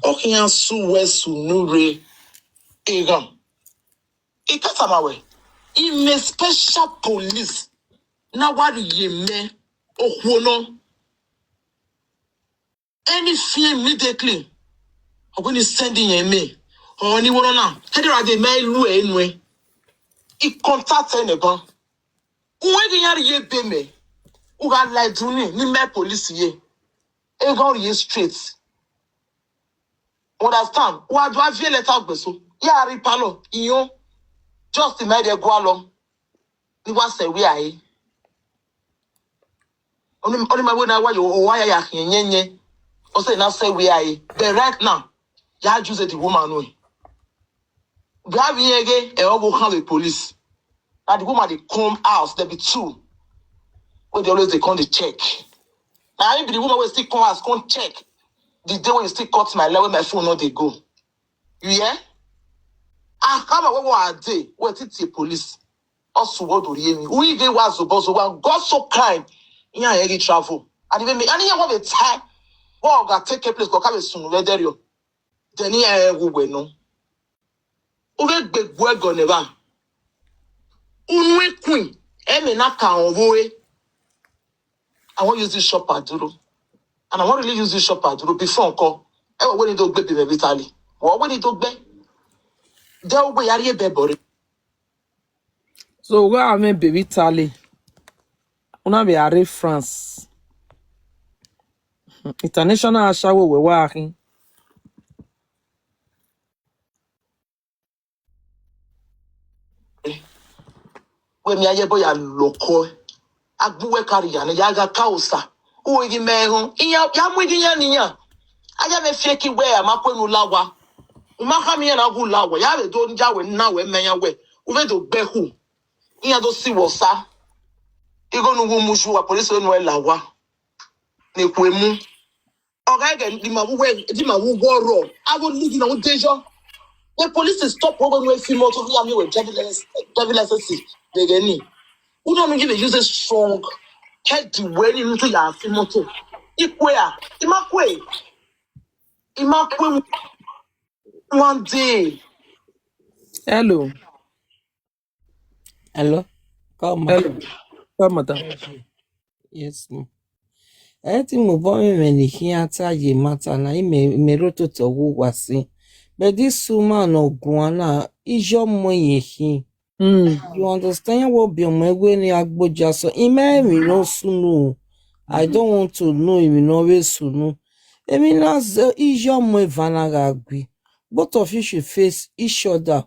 Speaker 2: Okian su wesu nure egan. Ikatamawe. In a special police. Now what ye me okuno. Any fear immediately. Or when he's sending a me. Or anyone now. Tell you the mail lu anyway. It contact anyone. When ye be me. Who got like Juni, ni me police ye. Egon ye straight. Understand? What do I feel let out beso? Yeah, ripalo. Iyo. Just imagine go along. You want say we are here. Only my way now why you why ya yenye. Or say now say we are here. But right now, ya use the woman way. Grab here again and all have the police. Now the woman they come out, there be two. When they always they come to check. Now maybe the woman will still come house, come check. The day when you still cut my leg with my phone, no they go. You hear? I come away one day, where it's the police. Also, what do you mean? We get was supposed to God so kind. In your early travel. And even me, and you have a time. Well, got take a place, go come soon, where there you. Then here we no. Over big work on never. Unwe queen. Na can away. I want to use this shop at Duro. And I want to really use this shop at Duro before call. When it don't be Italy. What when it don't be? There will be a baby.
Speaker 1: So where am I baby Tally? Una be are France. International ashawo we working.
Speaker 2: When me aye boy a loco. Agbuwe carry ya yaga kausa. O yi mehu. Ya mwidi ya niya. Aya me feki we amakwenu lawa. Umaka mi na gu lawa. Ya le do nja we na we menya we. Uve do behu. Iya do si wosa. Igo nugu mushu wa police we no lawa. Ne kwemu. Oga ge di ma wu we di ma wu go ro. Ago ligi na wo dejo. The police stop when we feel more to be with driving license. They get me. We don't give a user strong head to when you into your film motor. Ikwea, Imakwe, one day.
Speaker 1: Hello.
Speaker 3: Hello? Come on.
Speaker 1: Hello. Come, madam.
Speaker 3: Yes, ma'am. Eti mubome menihiata ye mata na imeroto to wasi. But this woman guana is your money. You understand what be my way ni agboja so ime mi no sunu. I don't want to know him no we sunu. Emi na is your money vanaga agbi. Both of you should face each other.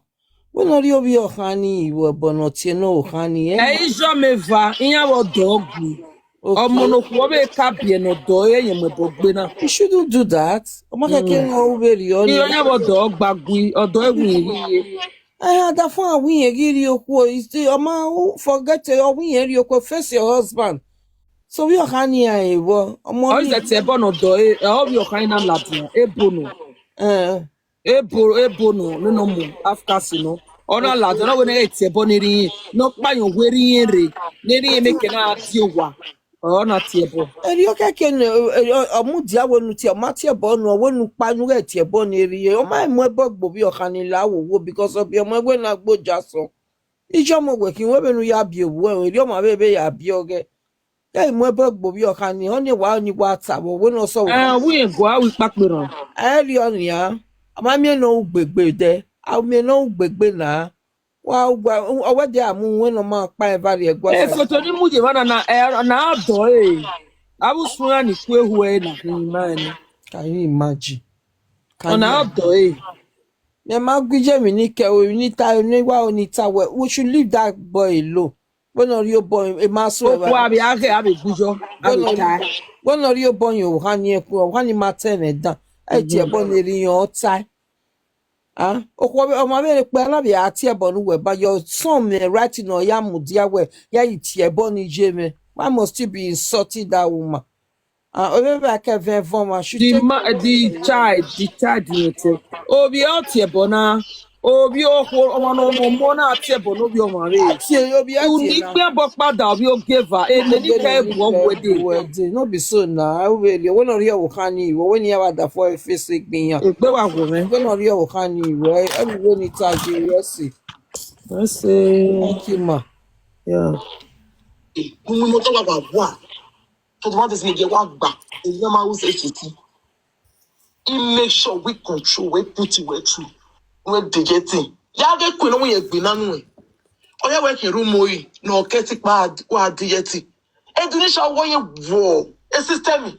Speaker 3: When are you be ohani iwo bonotie no ohani
Speaker 1: Hey, Jameva, in our dog.
Speaker 3: okay.
Speaker 1: Omonokuobe kabie no do ye mebogbena.
Speaker 3: You shouldn't do that. Omakeke no very
Speaker 1: Ni
Speaker 3: only.
Speaker 1: onye bo dog bagui odo egwiri.
Speaker 3: I had that fun we giri okwo is the oma forget to we okwo face your husband. So we are honey I wo
Speaker 1: O
Speaker 3: omo
Speaker 1: is that ebo no do e obi okaina ladia ebono.
Speaker 3: eh
Speaker 1: Ebono no mu afkasi no. Ona ladia no we na eti ebo niri no kpayon weri ere. Niri make na adiowa. Ona ti ebo.
Speaker 3: eri okeke no omudia wonu ti omati ebo no wonu panu re ti ebo ni eri o mai mo ebo gbo bi okani la wo because of your mo we na gboja so. Ijo mo we kin we benu ya bi owo eri o ma be ya bi oge. Hey, mo ebe gbobi okani oni wa ni wa ta bo we no so
Speaker 1: We go awi pakperan.
Speaker 3: eri oni ya ama mi no ugbegbe de a mi no ugbegbe na wa owe de amu we no ma pa e bari egwa sa
Speaker 1: Foto ni muje mana na do Abu suya ni kwehu na himani.
Speaker 3: can you imagine can
Speaker 1: Ona
Speaker 3: you
Speaker 1: do
Speaker 3: me ma gwije mi ni ke o ni ta ni wa oni ta we should leave that boy alone we no ri o boy e ma so e
Speaker 1: Okwu abi ake abi gujo abi ta.
Speaker 3: we no ri o boy o ha ni e ku o ha ni ma ten e dan e ti e bo ni ri yan o ta ah okwo ọmọ abere pe alabi ati ebo nu we ba your son me writing on ya mudia we ya iti ebo ni je me why must you be insulting that woman obebe aka ven form should take
Speaker 1: The child yete. Obi o tie bona. Obi okwo ọmọ no mo na tie bona obi ọmọ re.
Speaker 3: ati obi ati
Speaker 1: Uni
Speaker 3: na
Speaker 1: pe bo pada obi o geva e ne ni ka egwu ogwede.
Speaker 3: no be so na we we no ri o kan ni we ni ya da for face gbin yan
Speaker 1: Egbe wa wo me.
Speaker 3: we no ri o kan ni we everywhere ni tag yes
Speaker 1: Let's say
Speaker 3: thank you ma
Speaker 1: yeah.
Speaker 2: Kumi moto wa wa. So the one is nige wa gba. The normal who say shit. He make sure we control, we put it we through. We digeting. Ya ge kwe no we egbe nanu e. Oya we ke room oyi no keti pa wa digeti. Indonesia wo ye wo. E system.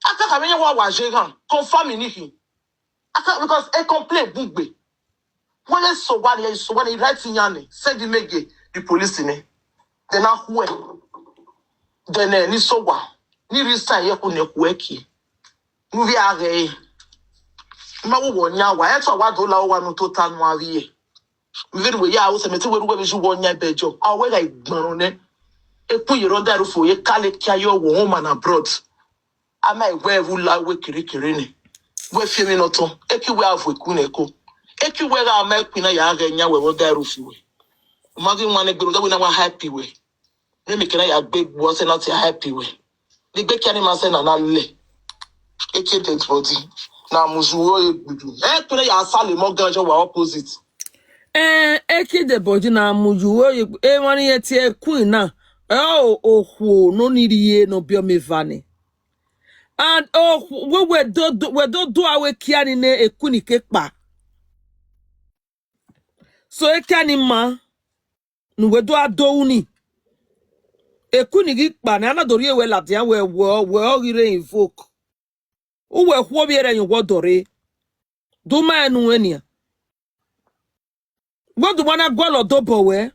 Speaker 2: Aka ka menye wa je kan. Confirm ni hi. Aka because e complain bugbe. When you so when you write in yani, send the mege the police in it. Then I who then ni so wa ni resign ye ku ne ku eki. Movie are ma wo nya wa e to wa do la wa no total no awie. Mve we ya wo se meti we be ju wo nya bejo. A we ga igbon ne. E ku yero daru fo ye kale kia yo wo home and abroad. Ama e we la we kirikiri ni. We fi mi no to. E ki we avu ku ne ko. E ki we ga ma ku na ya ga nya we wo daru fi we. Imagine one gbero that we na wa happy we. Ne me kira ya gbe wo se na ti happy we. The gbe kani ma se na le. Eke dead body. Na muzuo e gbudu. E kira ya sale mo ganjo wa opposite.
Speaker 1: Eki de body na mujuwo e wani ye tie queen na. Ohwo no niri ye no bio me vani. And we do awe kiani ne ekuni kekpa. So ekani ma nu we do adouni. Ekuni kekpa na anadori we latian we ogire invoke. Uwe hwo bi ere yin wodore. Do ma enu enia. Wodu wana gwalo dobo we.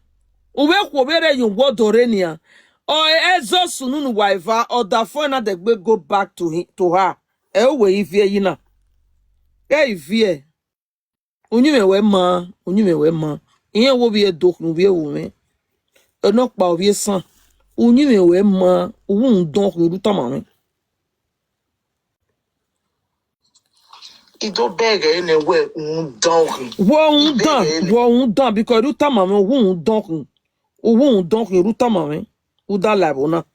Speaker 1: Uwe hwo bi ere yin wodore nia. O ezo sununu waiva or the phone de go back to her. We ivie yina. Ivie. Unyime we ma. Iye wo bi edok nu bi ewu me. Enok pa obi san. Unyime we ma. Uwu ndonk nu tama me.
Speaker 2: Ido bege ne we don.
Speaker 1: Won don because ruta mama won don. Won don ruta mama. Uda labona.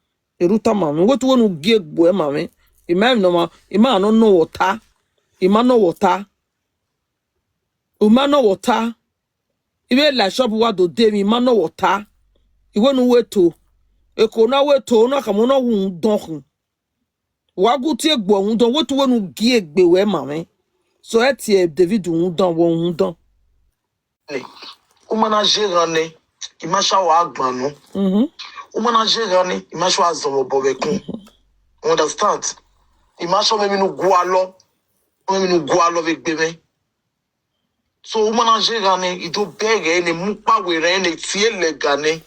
Speaker 1: Ruta mama. What wonu gie gbo mama. Imam no ma, ima no no water. Ima no water. Uma no water. Ibe la shop wa do de mi ma no water. Iwe nu weto. Eko na weto na kamo na won don. Wa gutie gbo won don wetu wonu gie gbe we mama. So etie David won don.
Speaker 2: Umana gerane. Imasha wa agbanu. Umana gerane. Imasha wa zomo bobekun. Understand? Imasha me nu gualo. Me nu gualo vegbeme. So umana gerane. Ido bege ne mupa were ne tie legane.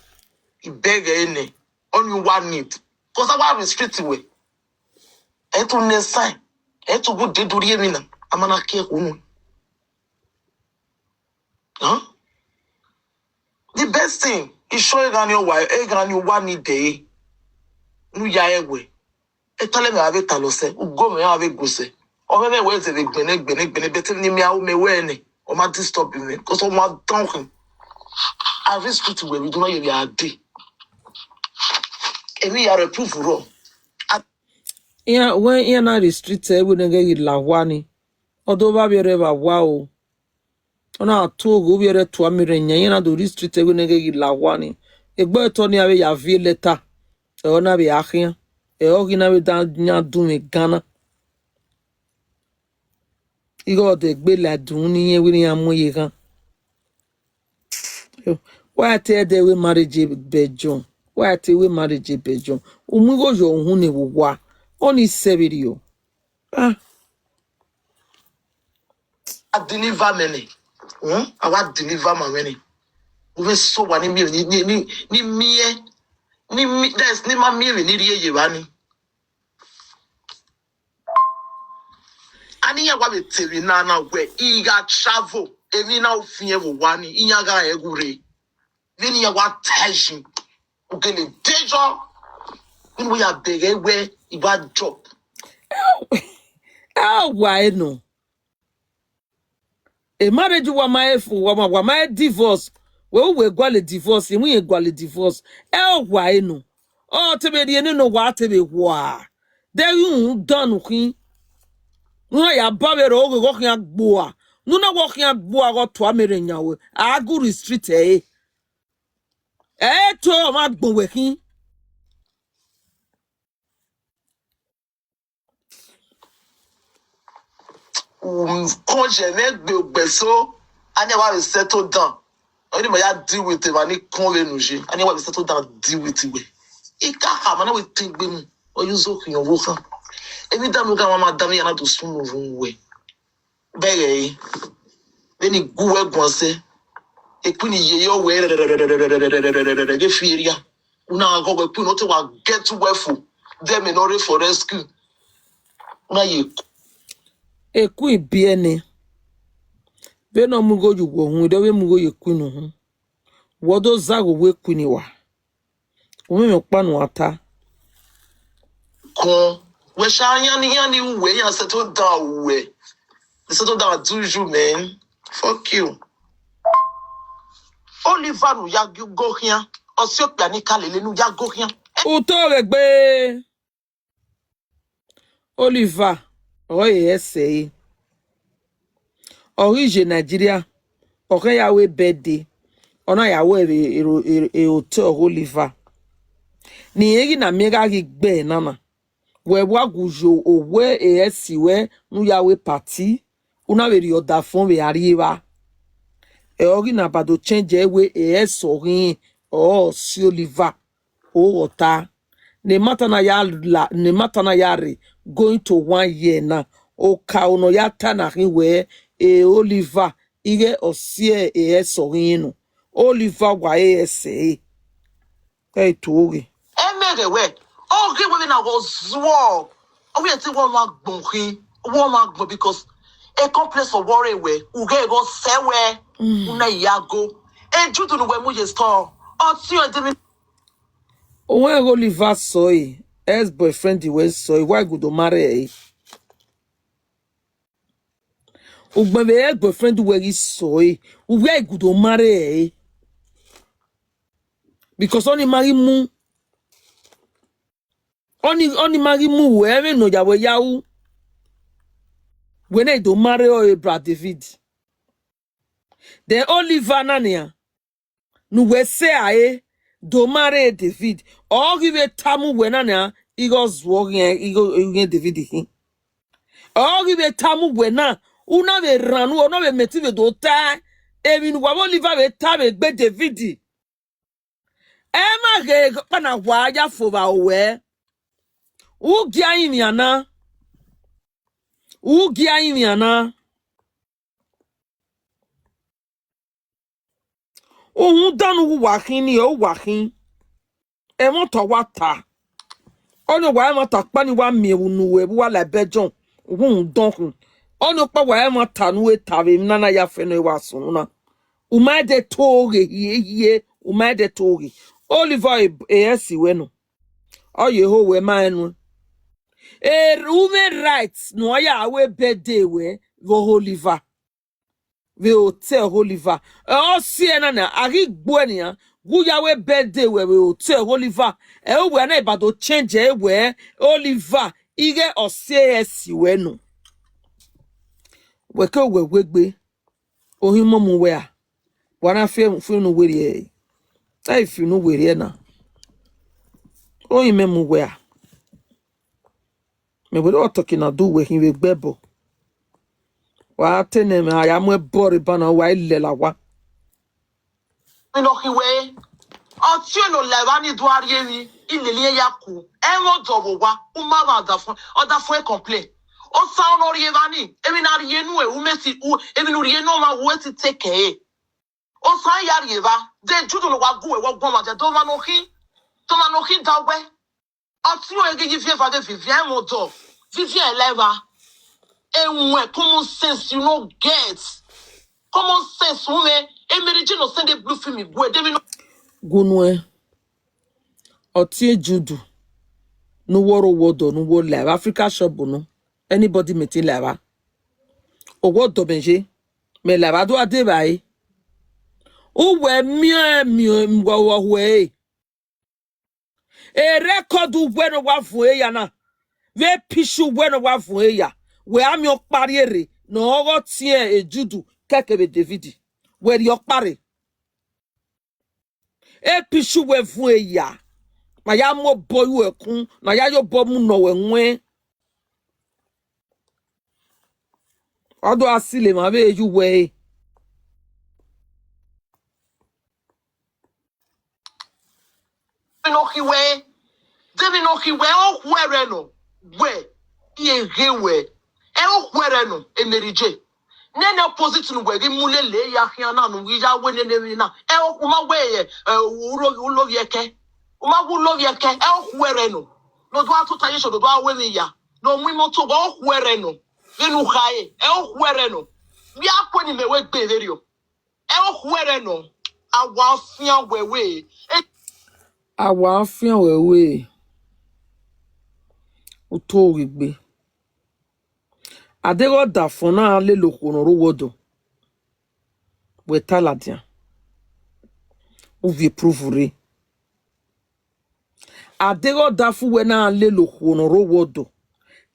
Speaker 2: Ibege ne. Only one need. Cause I want restrict way. Etu ne sign. Etu go de duri mi na. Amana ke unu. Huh? The best thing is show Ghanaian why Ghanaian one need day. Nu ya ewe. Etale me ave talose. Ugo me ave gose. O me we ze gbene better ni me awu me we ni. O ma disturb me because o ma don. I restrict we do not hear ya day. Emi ya reproof wrong.
Speaker 1: Yeah, when you're not restricted, we don't get la wani. Although Baby Reva wow. Ona togo we are to amirenya, you're not restricted, we don't get la wani. A boy Tony ave ya vie leta. E ona be achia. E ogina we dan nya do me Ghana. Igo de gbe la duni ye we ni amoye kan. Why tell they we marriage bejon? Why tell we marriage bejon? Umugo yo hune wa. Oni severio. Ah.
Speaker 2: I deliver many. I want deliver my many. We so one ni there's ni ma mi ni rie ye wani. Ani ya wa be tell na where he got travel. Emi na ofie wo wani. Inya ga egure. Vini ya wa tension. Ugele dejo. We are big where he got drop.
Speaker 1: Why no? A marriage wa my divorce. We go le divorce, we go le divorce. Why no? Oh, to be the no what to be wa. There you done queen. No ya babero go walking at boa. No na walking at boa got to America. I go restrict to my go working.
Speaker 2: Quand j'aimais beso, I never will settle down. Only my deal with him, I need convenuji. I never will settle down, deal with him. He can't have, I will think him. Or you so in your worker. Every time you come, my damn, you're not to soon move away. Begay. Then he go work one say, a queen ye your way, get fear. Una go with Puno to get to where for them in order for rescue. Now you.
Speaker 1: Eku biene. Be no mugo you go hu de we mugo ye kunu hu. Wodo zago we kuniwa. Umi me pa no ata.
Speaker 2: Con. We shall yani way and settle down way. Settle down do you man. Fuck you. Oliver no ya go here. Osio pianika lele no ya go here.
Speaker 1: Uto regbe. Oliver. Oye say. Origin Nigeria. Okay ya we birthday. Ona ya we e hotel Oliver. Ni egi na mega gi gbe nana. We wagujo owe esiwe nu ya we party. Una we yoda fon we arriva. E ogi na bado change we esorin o si Oliver o ota. Ne matana yari going to 1 year na. O ka ono ya tanahin we Oliver ige osie esorin no. Oliver wa ese. Hey togi.
Speaker 2: Emerewe. Oh, okay, women are was swore. Oh, we are still one mark because a complex of worry way. Uge go sewe. Una yago. And you to the way we store. Oh, see you.
Speaker 1: When Oliver soy, ex-boyfriend the way soy, why go to marry? Ugbe boyfriend where is soy. Uwe good o marry. Because only marry mu. Only marry mu wherever no ya we yahu. When I do marry or Brad David. The Oliver Nania. Nu we say aye. Do marry David. Or give a tamu wenana. Eagles walking Eagle David. Or give a tamu wena. Una ve ranu or no ve metive do ta. Even wabo Oliver ve tabe be David. Emma ge pana waya foba we. Ugia imiana. Ugia imiana. Ohun danu wakin ni o wakin. E mo to wata. Ono wa mo ta pa ni wa mi unu we wa la bejon. Ohun don. Ono pa wa mo ta nu e tawe nana ya fe no wa sun na. Uma de toge ye uma de toge. Oliver esi we no. O ye ho we ma enu. Human rights no ya we birthday we go Oliver. We hotel Oliver. O si na ari gbonia. Gu ya we birthday we hotel Oliver. E we na ibado change e we Oliver. Ige o esi we no. We ko we gbe. Ohin momu we a. Wana fe no we re. I feel no we re na. Ohin memu we a. Me we talking na do we hin we gbebo. Wa tene me aya mo bori bana wa ile la wa.
Speaker 2: Inokiwe. Otieno levani douarieni. Ilele yaku. Emo dobo wa. Umama dafon. Odafon e complain. O sa onori evani. Emi na rienu e umesi u. Emi no rienu ma weti take e. O sa yari eva. De judo no wa gu e wa gbon ma je do ma no ki. To ma no ki dawe. Otio e gi fie fa de Vivien mo do. Vivien leva. E common sense you no get. Common sense woman. Emeriji no send a blue film me boy. They no
Speaker 1: Gunwe. Otie judu. No woro wodo no wo live Africa shop no. Anybody meeting live. O wodo benje. Me live do ade bai. O we mi mwa we. E record we no wa fu e ya na. We pishu we no wa fu e ya. We am your pariere. No ogo tie e judu kekebe David. We your pare. E pishu we fu e ya. Ma ya mo boy we kun. Na ya yo bo mu no we nwe. Odo asile ma be you we.
Speaker 2: kiwe. They no kiwe o where no. We. Ye hewe. E o where no. Emeriji. Nene opposite no we gi mulele ya hiana no wi ya we ne na. E o kuma we ulo yeke. Uma ulo yeke. E o where no. No do atuta yesho do awe ni ya. No mu moto go where no. Inu hae. E o where no. Bi akoni me we gbe verio. E o where no. Awa fian wewe.
Speaker 1: Awa afian wewe. Uto rigbe. Adego da fona le lokono ro wodo. We taladian. Uvi provure. Adego da fu we na le lokono ro wodo.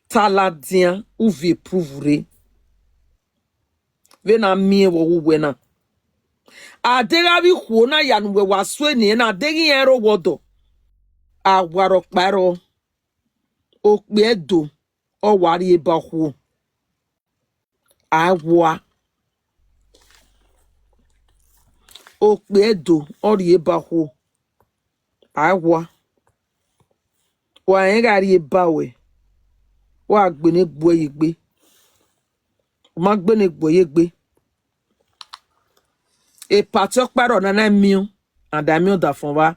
Speaker 1: Taladian uvi provure. We na mie wo we na. Adega bi khona yan we waswe ni na adegi yen ro wodo. Awaro paro. Okpe edo. O wari eba hu. Awa. Okpe edo. Ori eba hu. Awa. Wa engari eba we. Wa gbene gbo yegbe. Ma gbene gbo yegbe. E patok paro nana mion. Anda mion da fon wa.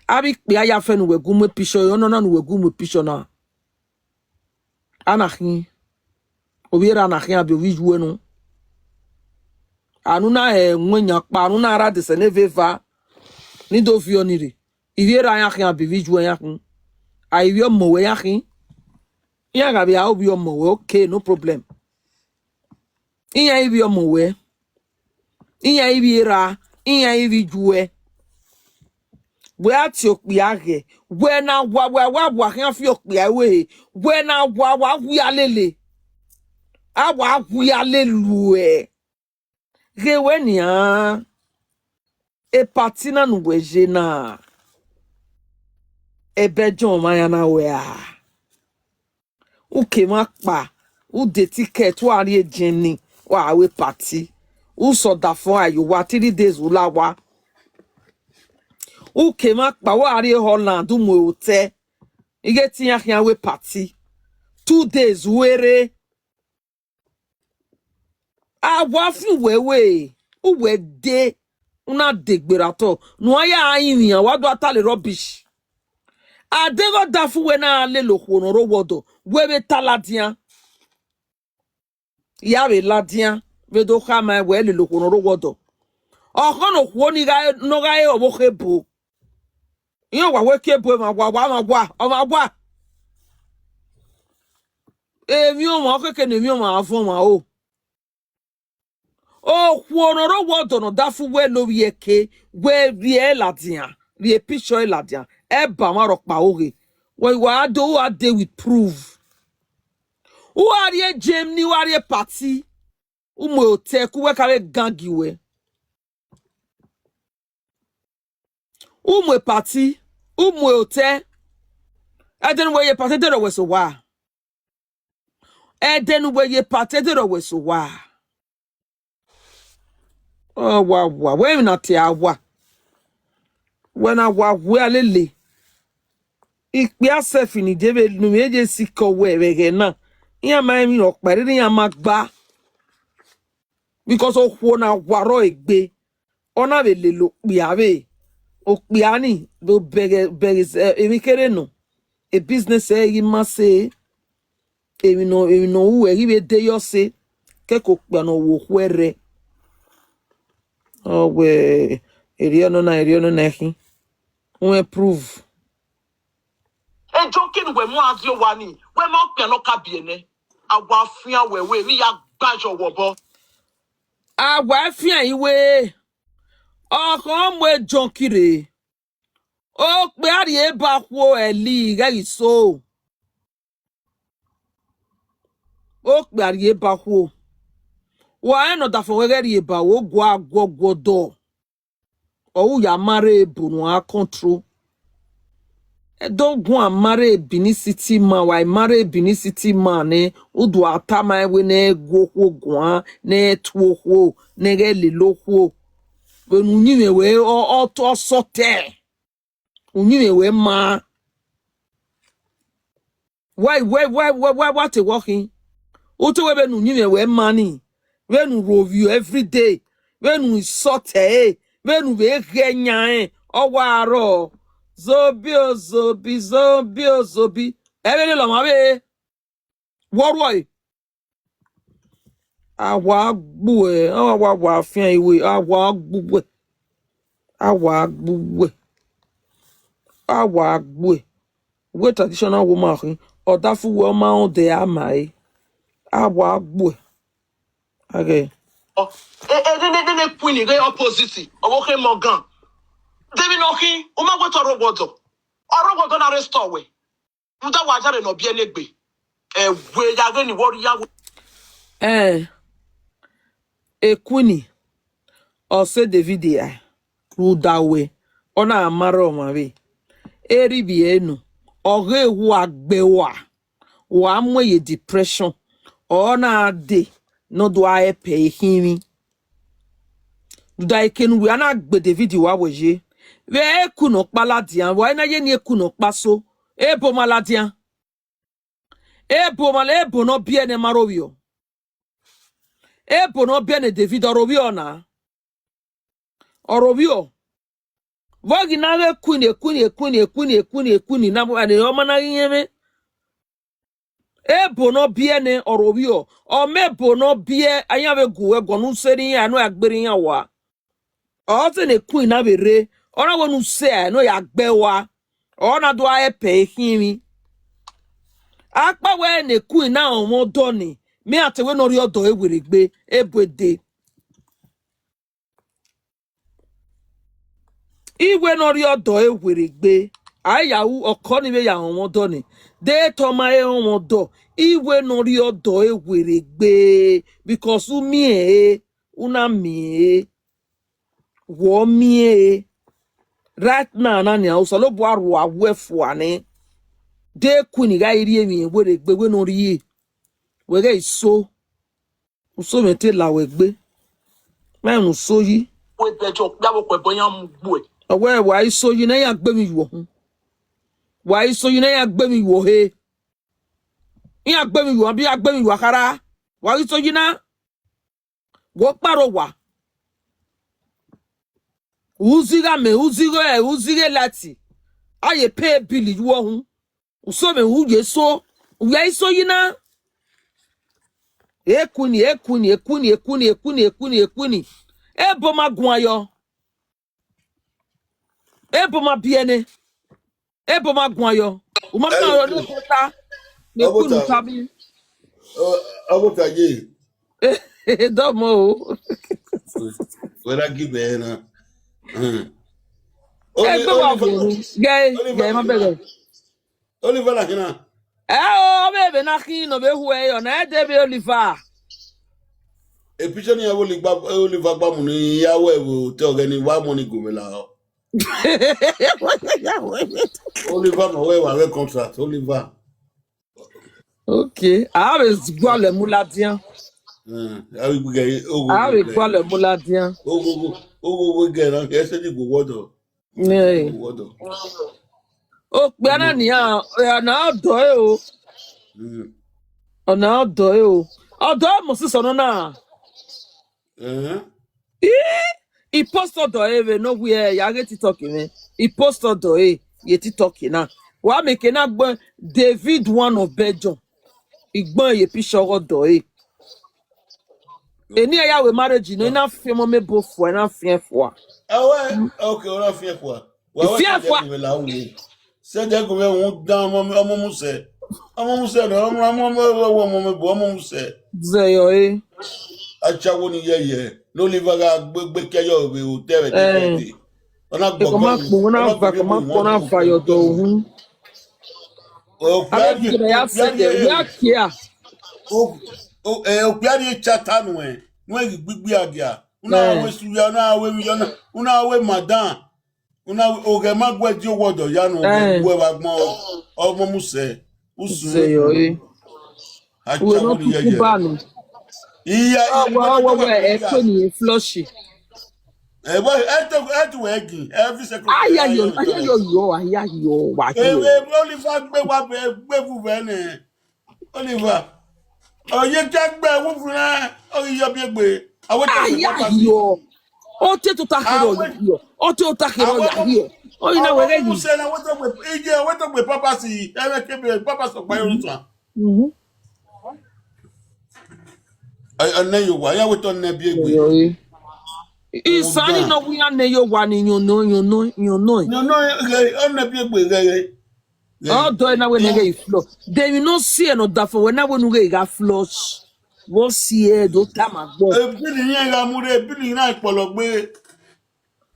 Speaker 1: Abi pe aya fe nu we gume pisho. Yo no nu we gume pisho na. Anachin. Obiera anachin abi ovi juwe no. Anuna mwenya pa. Anuna ara de se ne veva. Ni do vio niri. Iviera anachin abi vi juwe yakin. A ivio mowe yakin. Iya gabi a obi omo. Okay, no problem. Inya ibi omowe. Inya ibi ra. Inya ibi juwe. We ati okpiage. We na wa kan fi okpiawe. We na wa huyalele. Awa huyalelue. Gewe nia. E patina nuweje na. Ebejon mayana wea. Uke makpa. U de ticket wa ari ejeni. Wa awe party. U so da fun ayo wa 3 days ulawa. Uke makpa wa ari Holland umu hotel. Ige tinya kian we party. 2 days were. Awa fi wewe. Uwe de. Una degberato. Nwaya ayin wa do atale rubbish. Adego dafu we na ale lo khonoro wodo. Wewe taladian. Yawe ladian. We do khama we le lo khonoro wodo. Okono khoni ga no ga e obo khebo. Iyo wa we kebo ma gwa. Emi o mo keke ne mi o ma afo ma o. O khonoro wodo no dafu we lo yeke we rie ladian. Rie picture ladian. E ba ma rok pa oge. We wa do a day with proof. Who are ye Germany? Who are ye party? Umo te kuwe kare gangiwe. Umo party. Umo te. Eden we ye party dero weso wa. Eden we ye party dero weso wa. Oh wa. We na te awa. When I we alele. Ikpe asef ni debe numeje siko we na. Iya ma mi okpari ni amagba. Because o na waro egbe. Ona be lelo piave. Okpiani do bege emikere no. A business you must say, you know who he de yo say, keko piano wo where. Oh, we eriono na hi. We prove.
Speaker 2: E joking we mo azio wani. We mo piano kabiene. Awa fia we mi ya gbajo wobo.
Speaker 1: Awa fia iwe. Oko mwe jonkire. O pe ari e ba kwo eli ga iso. O pe ari e ba kwo. Wa eno da fo we ri e ba wo gwa do. O ya mare bu no a control. Don't go and marry a Benin City man. Why marry a Benin City man? Udu atama we ne go gwa ne tuo ne ge lilo ho. When unyi we o to sote. Unyi we ma. Why what a walking? Uto we ben unyi we money. When review every day. When we sote. When we genya o waro. Zobi. Ebe lo ma be. Worry. Awa gbu e. Awa afian iwe. Awa gbu. Awa gbu. We traditional woman. Odafu we ma on de amai. Awa gbu. Okay.
Speaker 2: Ne queen ge opposite. Owo ke Morgan. David Noki, o ma gwe to roboto. Orobodo na restore we. Uda wa jare no bi enegbe. We ya ge ni wori ya.
Speaker 1: Ekwini. Ose David ya. Rudawe. Ona amara omawe. Eri bi enu. Oge wu agbewa. Wa amwe depression. Ona ade. No do a epe himi. Duda ekenu we ana gbe David wa weje. We eku no paladian. Wa ina ye ni eku no paso. Ebo maladian. Ebo no biene marobio. Ebo no biene David orobio na. Orobio. Vogi na we ekuni na ane oma na yeme. Ebo no biene orobio. O mebo no bie ayawe guwe gonu seri ya no agberi ya wa. O te ne queen na bere. Ona wonu se no ya gbewa. Ona do a epe himi. Akpa we ne queen na omo doni. Me ate we no ri odo eweregbe ebede. Iwe no ri odo eweregbe. Ayawu okoni be ya won do ni. De to ma e won do. Iwe no ri odo eweregbe because una mi wo mi right now na ni awusa lo bo aru awefo ani. De kuni ga iri emi eweregbe we no ri we ga iso. Uso me te lawe gbe. Ma nu so yi.
Speaker 2: We bejo dawo pe boyan mu gbo e.
Speaker 1: Owe wa iso yi na ya gbe mi wo hun. Wa iso yi na ya gbe mi wo he. Ya gbe mi wo bi ya gbe mi wo akara. Wa iso yi na wo paro wa. Uziga lati. Aye pay bill wo hun. Uso me hu ye so. Wa iso yi na. Ekuni. Ebo ma gun ayo. Ebo ma biene. Ebo ma gun ayo. O ma na yo ni kota. Ne kunu tabi.
Speaker 4: Abota ye.
Speaker 1: Domo.
Speaker 4: Where I give na.
Speaker 1: Ebe wa biene. Gay ma bege.
Speaker 4: Oliver la kina.
Speaker 1: O bebe na kin no be hu e yo na e de be Oliver.
Speaker 4: E picha ni Oliver gba mu ni yawo e wo te ogeni wa money go me la. Oliver no we wa contract Oliver.
Speaker 1: Okay. A be gwa le muladian.
Speaker 4: Awi gbe
Speaker 1: A be gwa le muladian.
Speaker 4: ogo ge na ke se di go wodo.
Speaker 1: Ne.
Speaker 4: Wodo.
Speaker 1: O pe na ni na odo e o. Ona odo e o. Odo mo si so no na. I post odo e no we ya get TikTok me. I post odo e ye TikTok na. Wa me ke na gbo David one of Belgium. Igbon ye picture odo e. Eni ya we marriage no na fi mo me bo fo na fi fo.
Speaker 4: Okay, ora fi kwa. Wa wa se go me la wo. Se de go me won dan ọmọ mu se. Ọmọ mu se no ọmọ mu se.
Speaker 1: Zeyo e.
Speaker 4: Achawo ni yeye no live ga gbegbe keyo we o tere de. Ona gbogbo.
Speaker 1: Ona va fa yo do hun.
Speaker 4: O
Speaker 1: Abi ya se de ya kia.
Speaker 4: O piari chata nu e. Nu e gbigbi agia. Una we suya na we mi yana. Una we madan. Una oge magwe di owodo ya nu we wa gbon ọmọ mu se. Usu.
Speaker 1: Zeyo e. We no tuku ba nu.
Speaker 4: Iya
Speaker 1: we e ko ni flushy.
Speaker 4: Well, I do egg every second.
Speaker 1: Ayayo wa ki.
Speaker 4: Oliver gbe wa gbe fu bene. Oliver. O ye ja gbe wu fu na. O yo bi egbe. Awo te gbe papa si.
Speaker 1: O te to takiro yo. O te o takiro ya yo. O ina we
Speaker 4: ready. O se na wo to gbe papa si. E me kebe papa so gba yorun tan. Ane yo wa ya we to na bi egbe.
Speaker 1: Isani no we ane yo wa ni yo no.
Speaker 4: No, on na bi egbe gege.
Speaker 1: Oh, do na we nege flow. They will not see no da for when na we no ga flush. Wo see e do tamagbo.
Speaker 4: E bi ni yen ga mu re bi ni na ipolo gbe.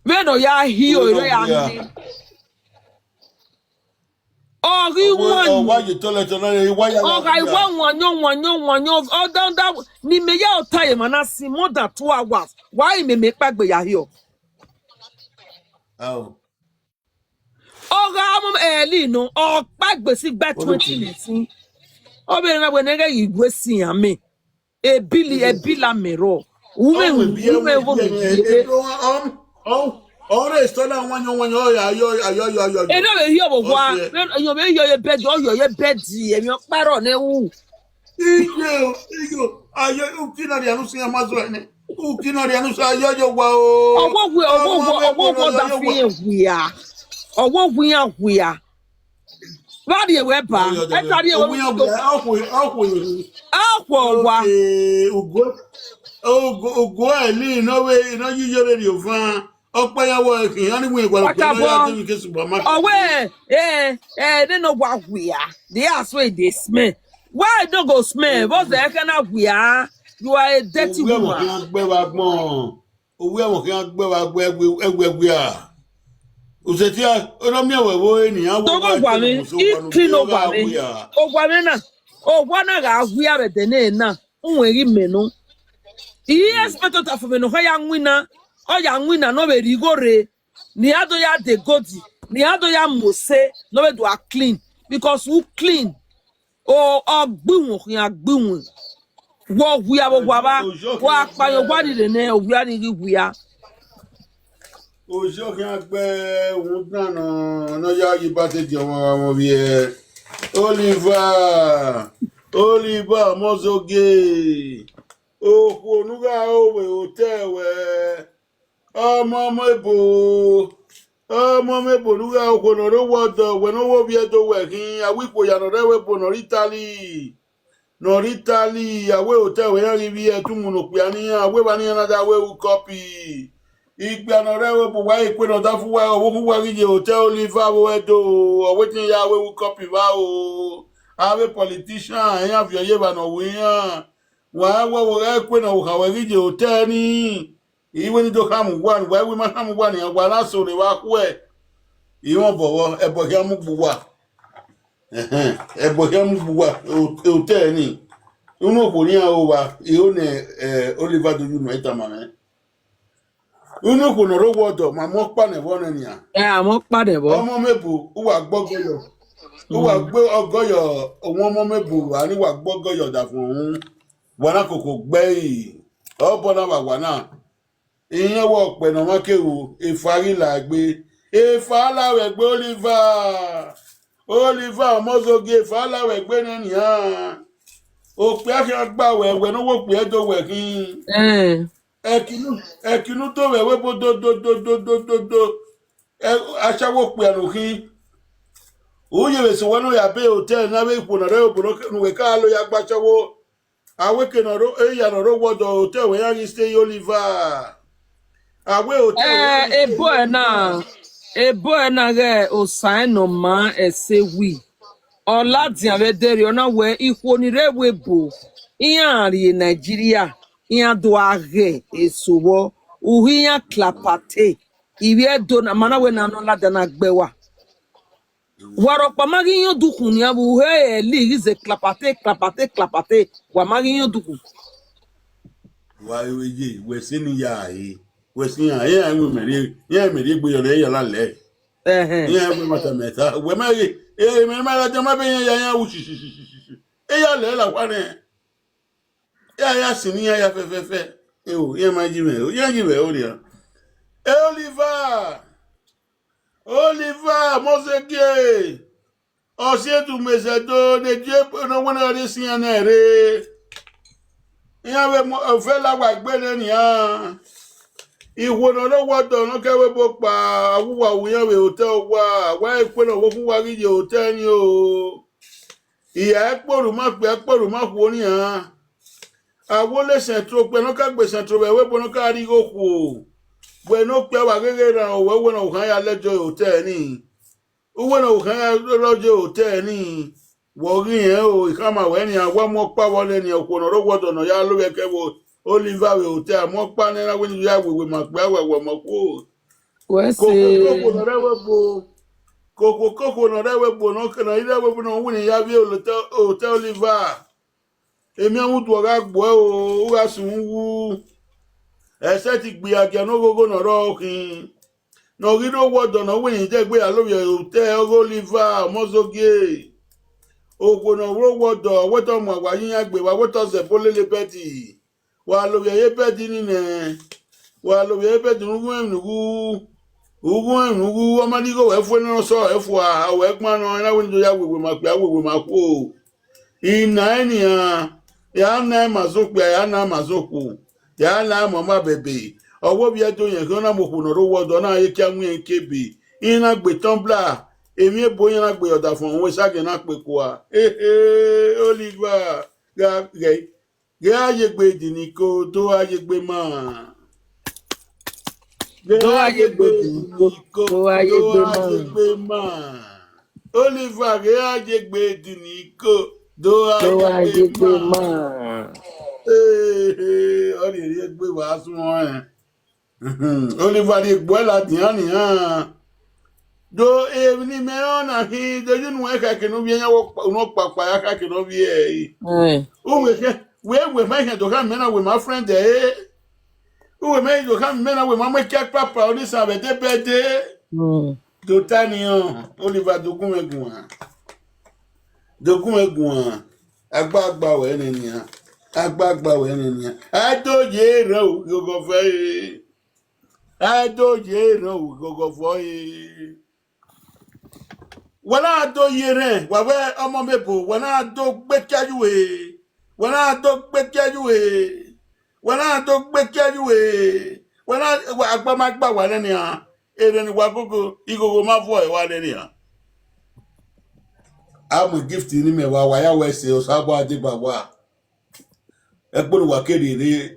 Speaker 1: We no ya hi o re ya ni. Oh, ri won.
Speaker 4: Why you toilet na why you.
Speaker 1: Oh, I want. Oh, down that ni me ya o time na si more than 2 hours. Why me pagbe ya hi o?
Speaker 4: Oh.
Speaker 1: Oga amom early no o pagbe si gba 20 nisin. O be na we nege igwe si yan me. E bila mero. Ume wo biye.
Speaker 4: Ore stola wanyo ayo.
Speaker 1: E no be here wo wa. Eyan be yo ye bed emi o paro na wu.
Speaker 4: Iyo ayo ukina ri anu si amazo ene. Ukina ri anu sa ayo wa o.
Speaker 1: Owo da fi ehua. Owo hua. Ba de we ba. E tari e we akwo wa.
Speaker 4: Ogo eli no we no yiyore ri ofan. Opa ya wo ekin ani mu igwa pe no ya temi ke supermarket.
Speaker 1: Owe they no wa hua. They are so they smell. Why don't go smell? What's the kind of we are? You are a dirty
Speaker 4: Owó ẹ̀wọ̀n kí
Speaker 1: woman.
Speaker 4: wọ́n gbẹ́ wa gbọ́n. Owó ẹ̀wọ̀n kí wọ́n gbẹ́ wa gbẹ́ ẹgbẹ́gbẹ́ à. Òṣètí ọlọ́mí ẹ̀wẹ̀wò ènìyàn wọ́n wá
Speaker 1: Don't go
Speaker 4: ìpinnu
Speaker 1: me.
Speaker 4: mùsùlùmí
Speaker 1: He
Speaker 4: pẹ̀lú bí
Speaker 1: clean
Speaker 4: ó rà
Speaker 1: over me.
Speaker 4: wíyà.
Speaker 1: Oh, na. Oh, one ga we are the na. Unweri menu. Yes, but to for me no young winner. Oh, young winner no be rigore. Ni ado ya de godi. Ni ado ya mose. No be do a clean because who clean? Oh, gbun ya gbun. Wo we are waba.
Speaker 4: Òṣò kí
Speaker 1: Wa
Speaker 4: wọ́n
Speaker 1: pa yo wa
Speaker 4: gbẹ́.
Speaker 1: ni de ne o we are ni we are.
Speaker 4: Òṣò kí wọ́n gbẹ́ òun dáná ọ̀nà yá yí bá ti jẹ ọmọ bí ẹ. Oliver Mozoge. Òkú onúgà òwe òtẹ̀wẹ̀. Omomoebo nuga okonoro wodo wenowo biedo wehin awipo ya no rewe bo noritali awe hotel we yan rivi etumu no pe ani awe ba ni another we copy igba no rewe bo wa ipe no da fu wa owo fu wa rije hotel Oliver wo edo wetin ya we copy ba o awe politician yan fi oye ba no we yan wa wo re pe no ha we rije hotel ni iwe ni do ham one why we ma ham one yan wa laso re wa ku e iwon bowo ebo ki amu buwa ebo ki amu buwa hotel ni unu ko ni o wa o ne Oliver do you know ita mame unu ko no ro wodo ma mo pa ne won ni a
Speaker 1: I'm pade bo.
Speaker 4: Omomoebo wa gbogoyo wa gbe ogoyo Omomoebo wa ni wa gbogoyo da fun wana koko gbe yi o bona wa wana ìyẹn wọ pẹ̀nà wọn kéwò ìfarí làgbé ìfàlàwẹ̀ gbé Oliver Mozoge ìfàlàwẹ̀ gbé nìyàn òpè àṣàgbàwẹ̀ ẹ̀wẹ̀ ní wọ́n pè é tó wẹ̀ kí ẹ̀kínú tó wẹ̀ wẹ́pọ̀ dódódódódódó aṣáwó pè ẹ̀nù kí òye wèsì wọn ló yà bẹ́ hòtẹ́ẹ̀lì náà wẹ́ ìpònà rẹ̀ òpònà wẹ̀ ká ló yà gbàṣáwó àwẹ́kẹ̀nà èyànà ró wọ́dọ̀ hòtẹ́ẹ̀lì wẹ̀ yà rí sí Oliver.
Speaker 1: Ebo na ge osain no ma esewi oladian ve deri ona we ikwoni rewe bo iyan ri Nigeria iyan do age esowo uhiyan klapate iwe do na mana we na no lada na gbewa waro pa magi yan dukun ni abu he li ize klapate wa magi yan dukun
Speaker 4: wa ewe wesi ni ya yi wesi ya ya we meri gbe yo le ya lale ya we mata meta we meri me ma la jama be ya wushi ya le la kwa ne ya sini ya fe o ya ma ji me o ya ji me o ria Oliver Mozoge o se tu mesedo de je no wona re si na re ya we mo fe la wa gbe le ni a ìwọ náà lọ́wọ́ dọ̀nà kẹ́wé bó pa àwùwà òyìnbó hotel wá ìpè náà wọ́n fún wa ríje hotel ni o ìyá ẹ pòrò má pè ẹ pòrò má kú oníyàn àwọn lẹ́sẹ̀ tó pẹ́ náà ká gbèsè tó bẹ̀ wẹ́pọ̀ náà ká rí òkú o bẹ́ẹ̀ náà pẹ́ wà gẹ́gẹ́ ra òwò ẹ̀wọ̀n náà òkàn yà lẹ́jọ́ hotel ni òwò náà òkàn yà lọ́jọ́ hotel ni wọ́n rí yẹn o ìkàmàwẹ́ ni àwọn ọmọ pàwọ́lẹ́ ni ọ̀pọ̀ náà lọ́wọ́ dọ̀nà yà lórí ẹ̀kẹ́ wo Oliver hotel mo pa nira we ni ya wewe ma pe awewe mo ku
Speaker 1: we se
Speaker 4: koko no rewe bo no kana ire we bo no wuni ya bi hotel Oliver emi awun tu oga gbo o ga sun wu ese ti gbe age no gogo no ro kin no ri do wodo no wuni je gbe ya lori hotel Oliver Mozoge ogbo no ro wodo weto mo wa yin agbe wa weto se polele peti wa lo ye pedi ni ne wa lo ye pedi nugu amadigo we fo no so e fo a we pon no na we ndo ya wewe ma pe awewe ma ku ina eni ya na mazoku ya na mazoku ya na mama bebe owo bi eto yen kan na mo ku no ro wodo na ye ki anwu en kebe ina gbe tumbler emi ebo yin na gbe oda fun we sage na pe ko a Oliver ga Gẹ́gẹ́ ayégbé ìdìníkò tó ayégbé máa. Gẹ́gẹ́ ayégbé ìdìníkò tó ayégbé máa. Oliver gẹ́gẹ́ ayégbé ìdìníkò Do
Speaker 3: Do
Speaker 4: I
Speaker 3: I
Speaker 4: get
Speaker 3: get the
Speaker 4: man?
Speaker 3: man?
Speaker 4: Ó lè rí ẹgbẹ́ wàásù wọn ẹ̀. Oliver de Buela Diani. Do ni meona hi do you know ka ke no bi nya wo no papa ya ka ke no bi e. O we ma he do ka me na we my friend eh. O we me do ka me na we ma me ke papa o ni sa be de be de. Do tani on Oliver dogun egun. Dogun egun. Agbagba we ni ni. Agbagba we ni ni. A do ye ro go fe. A do ye ro go fo e. When I do yere, where Omomoebo, when I do bekyajue, when I do bekyajue, when I do bekyajue, when I Magba Wanania, Eden Wagogo, Igo Mavoy, Wadenia. I'm a gift in me while I wear sales, how about the Bawa? A good wakedi,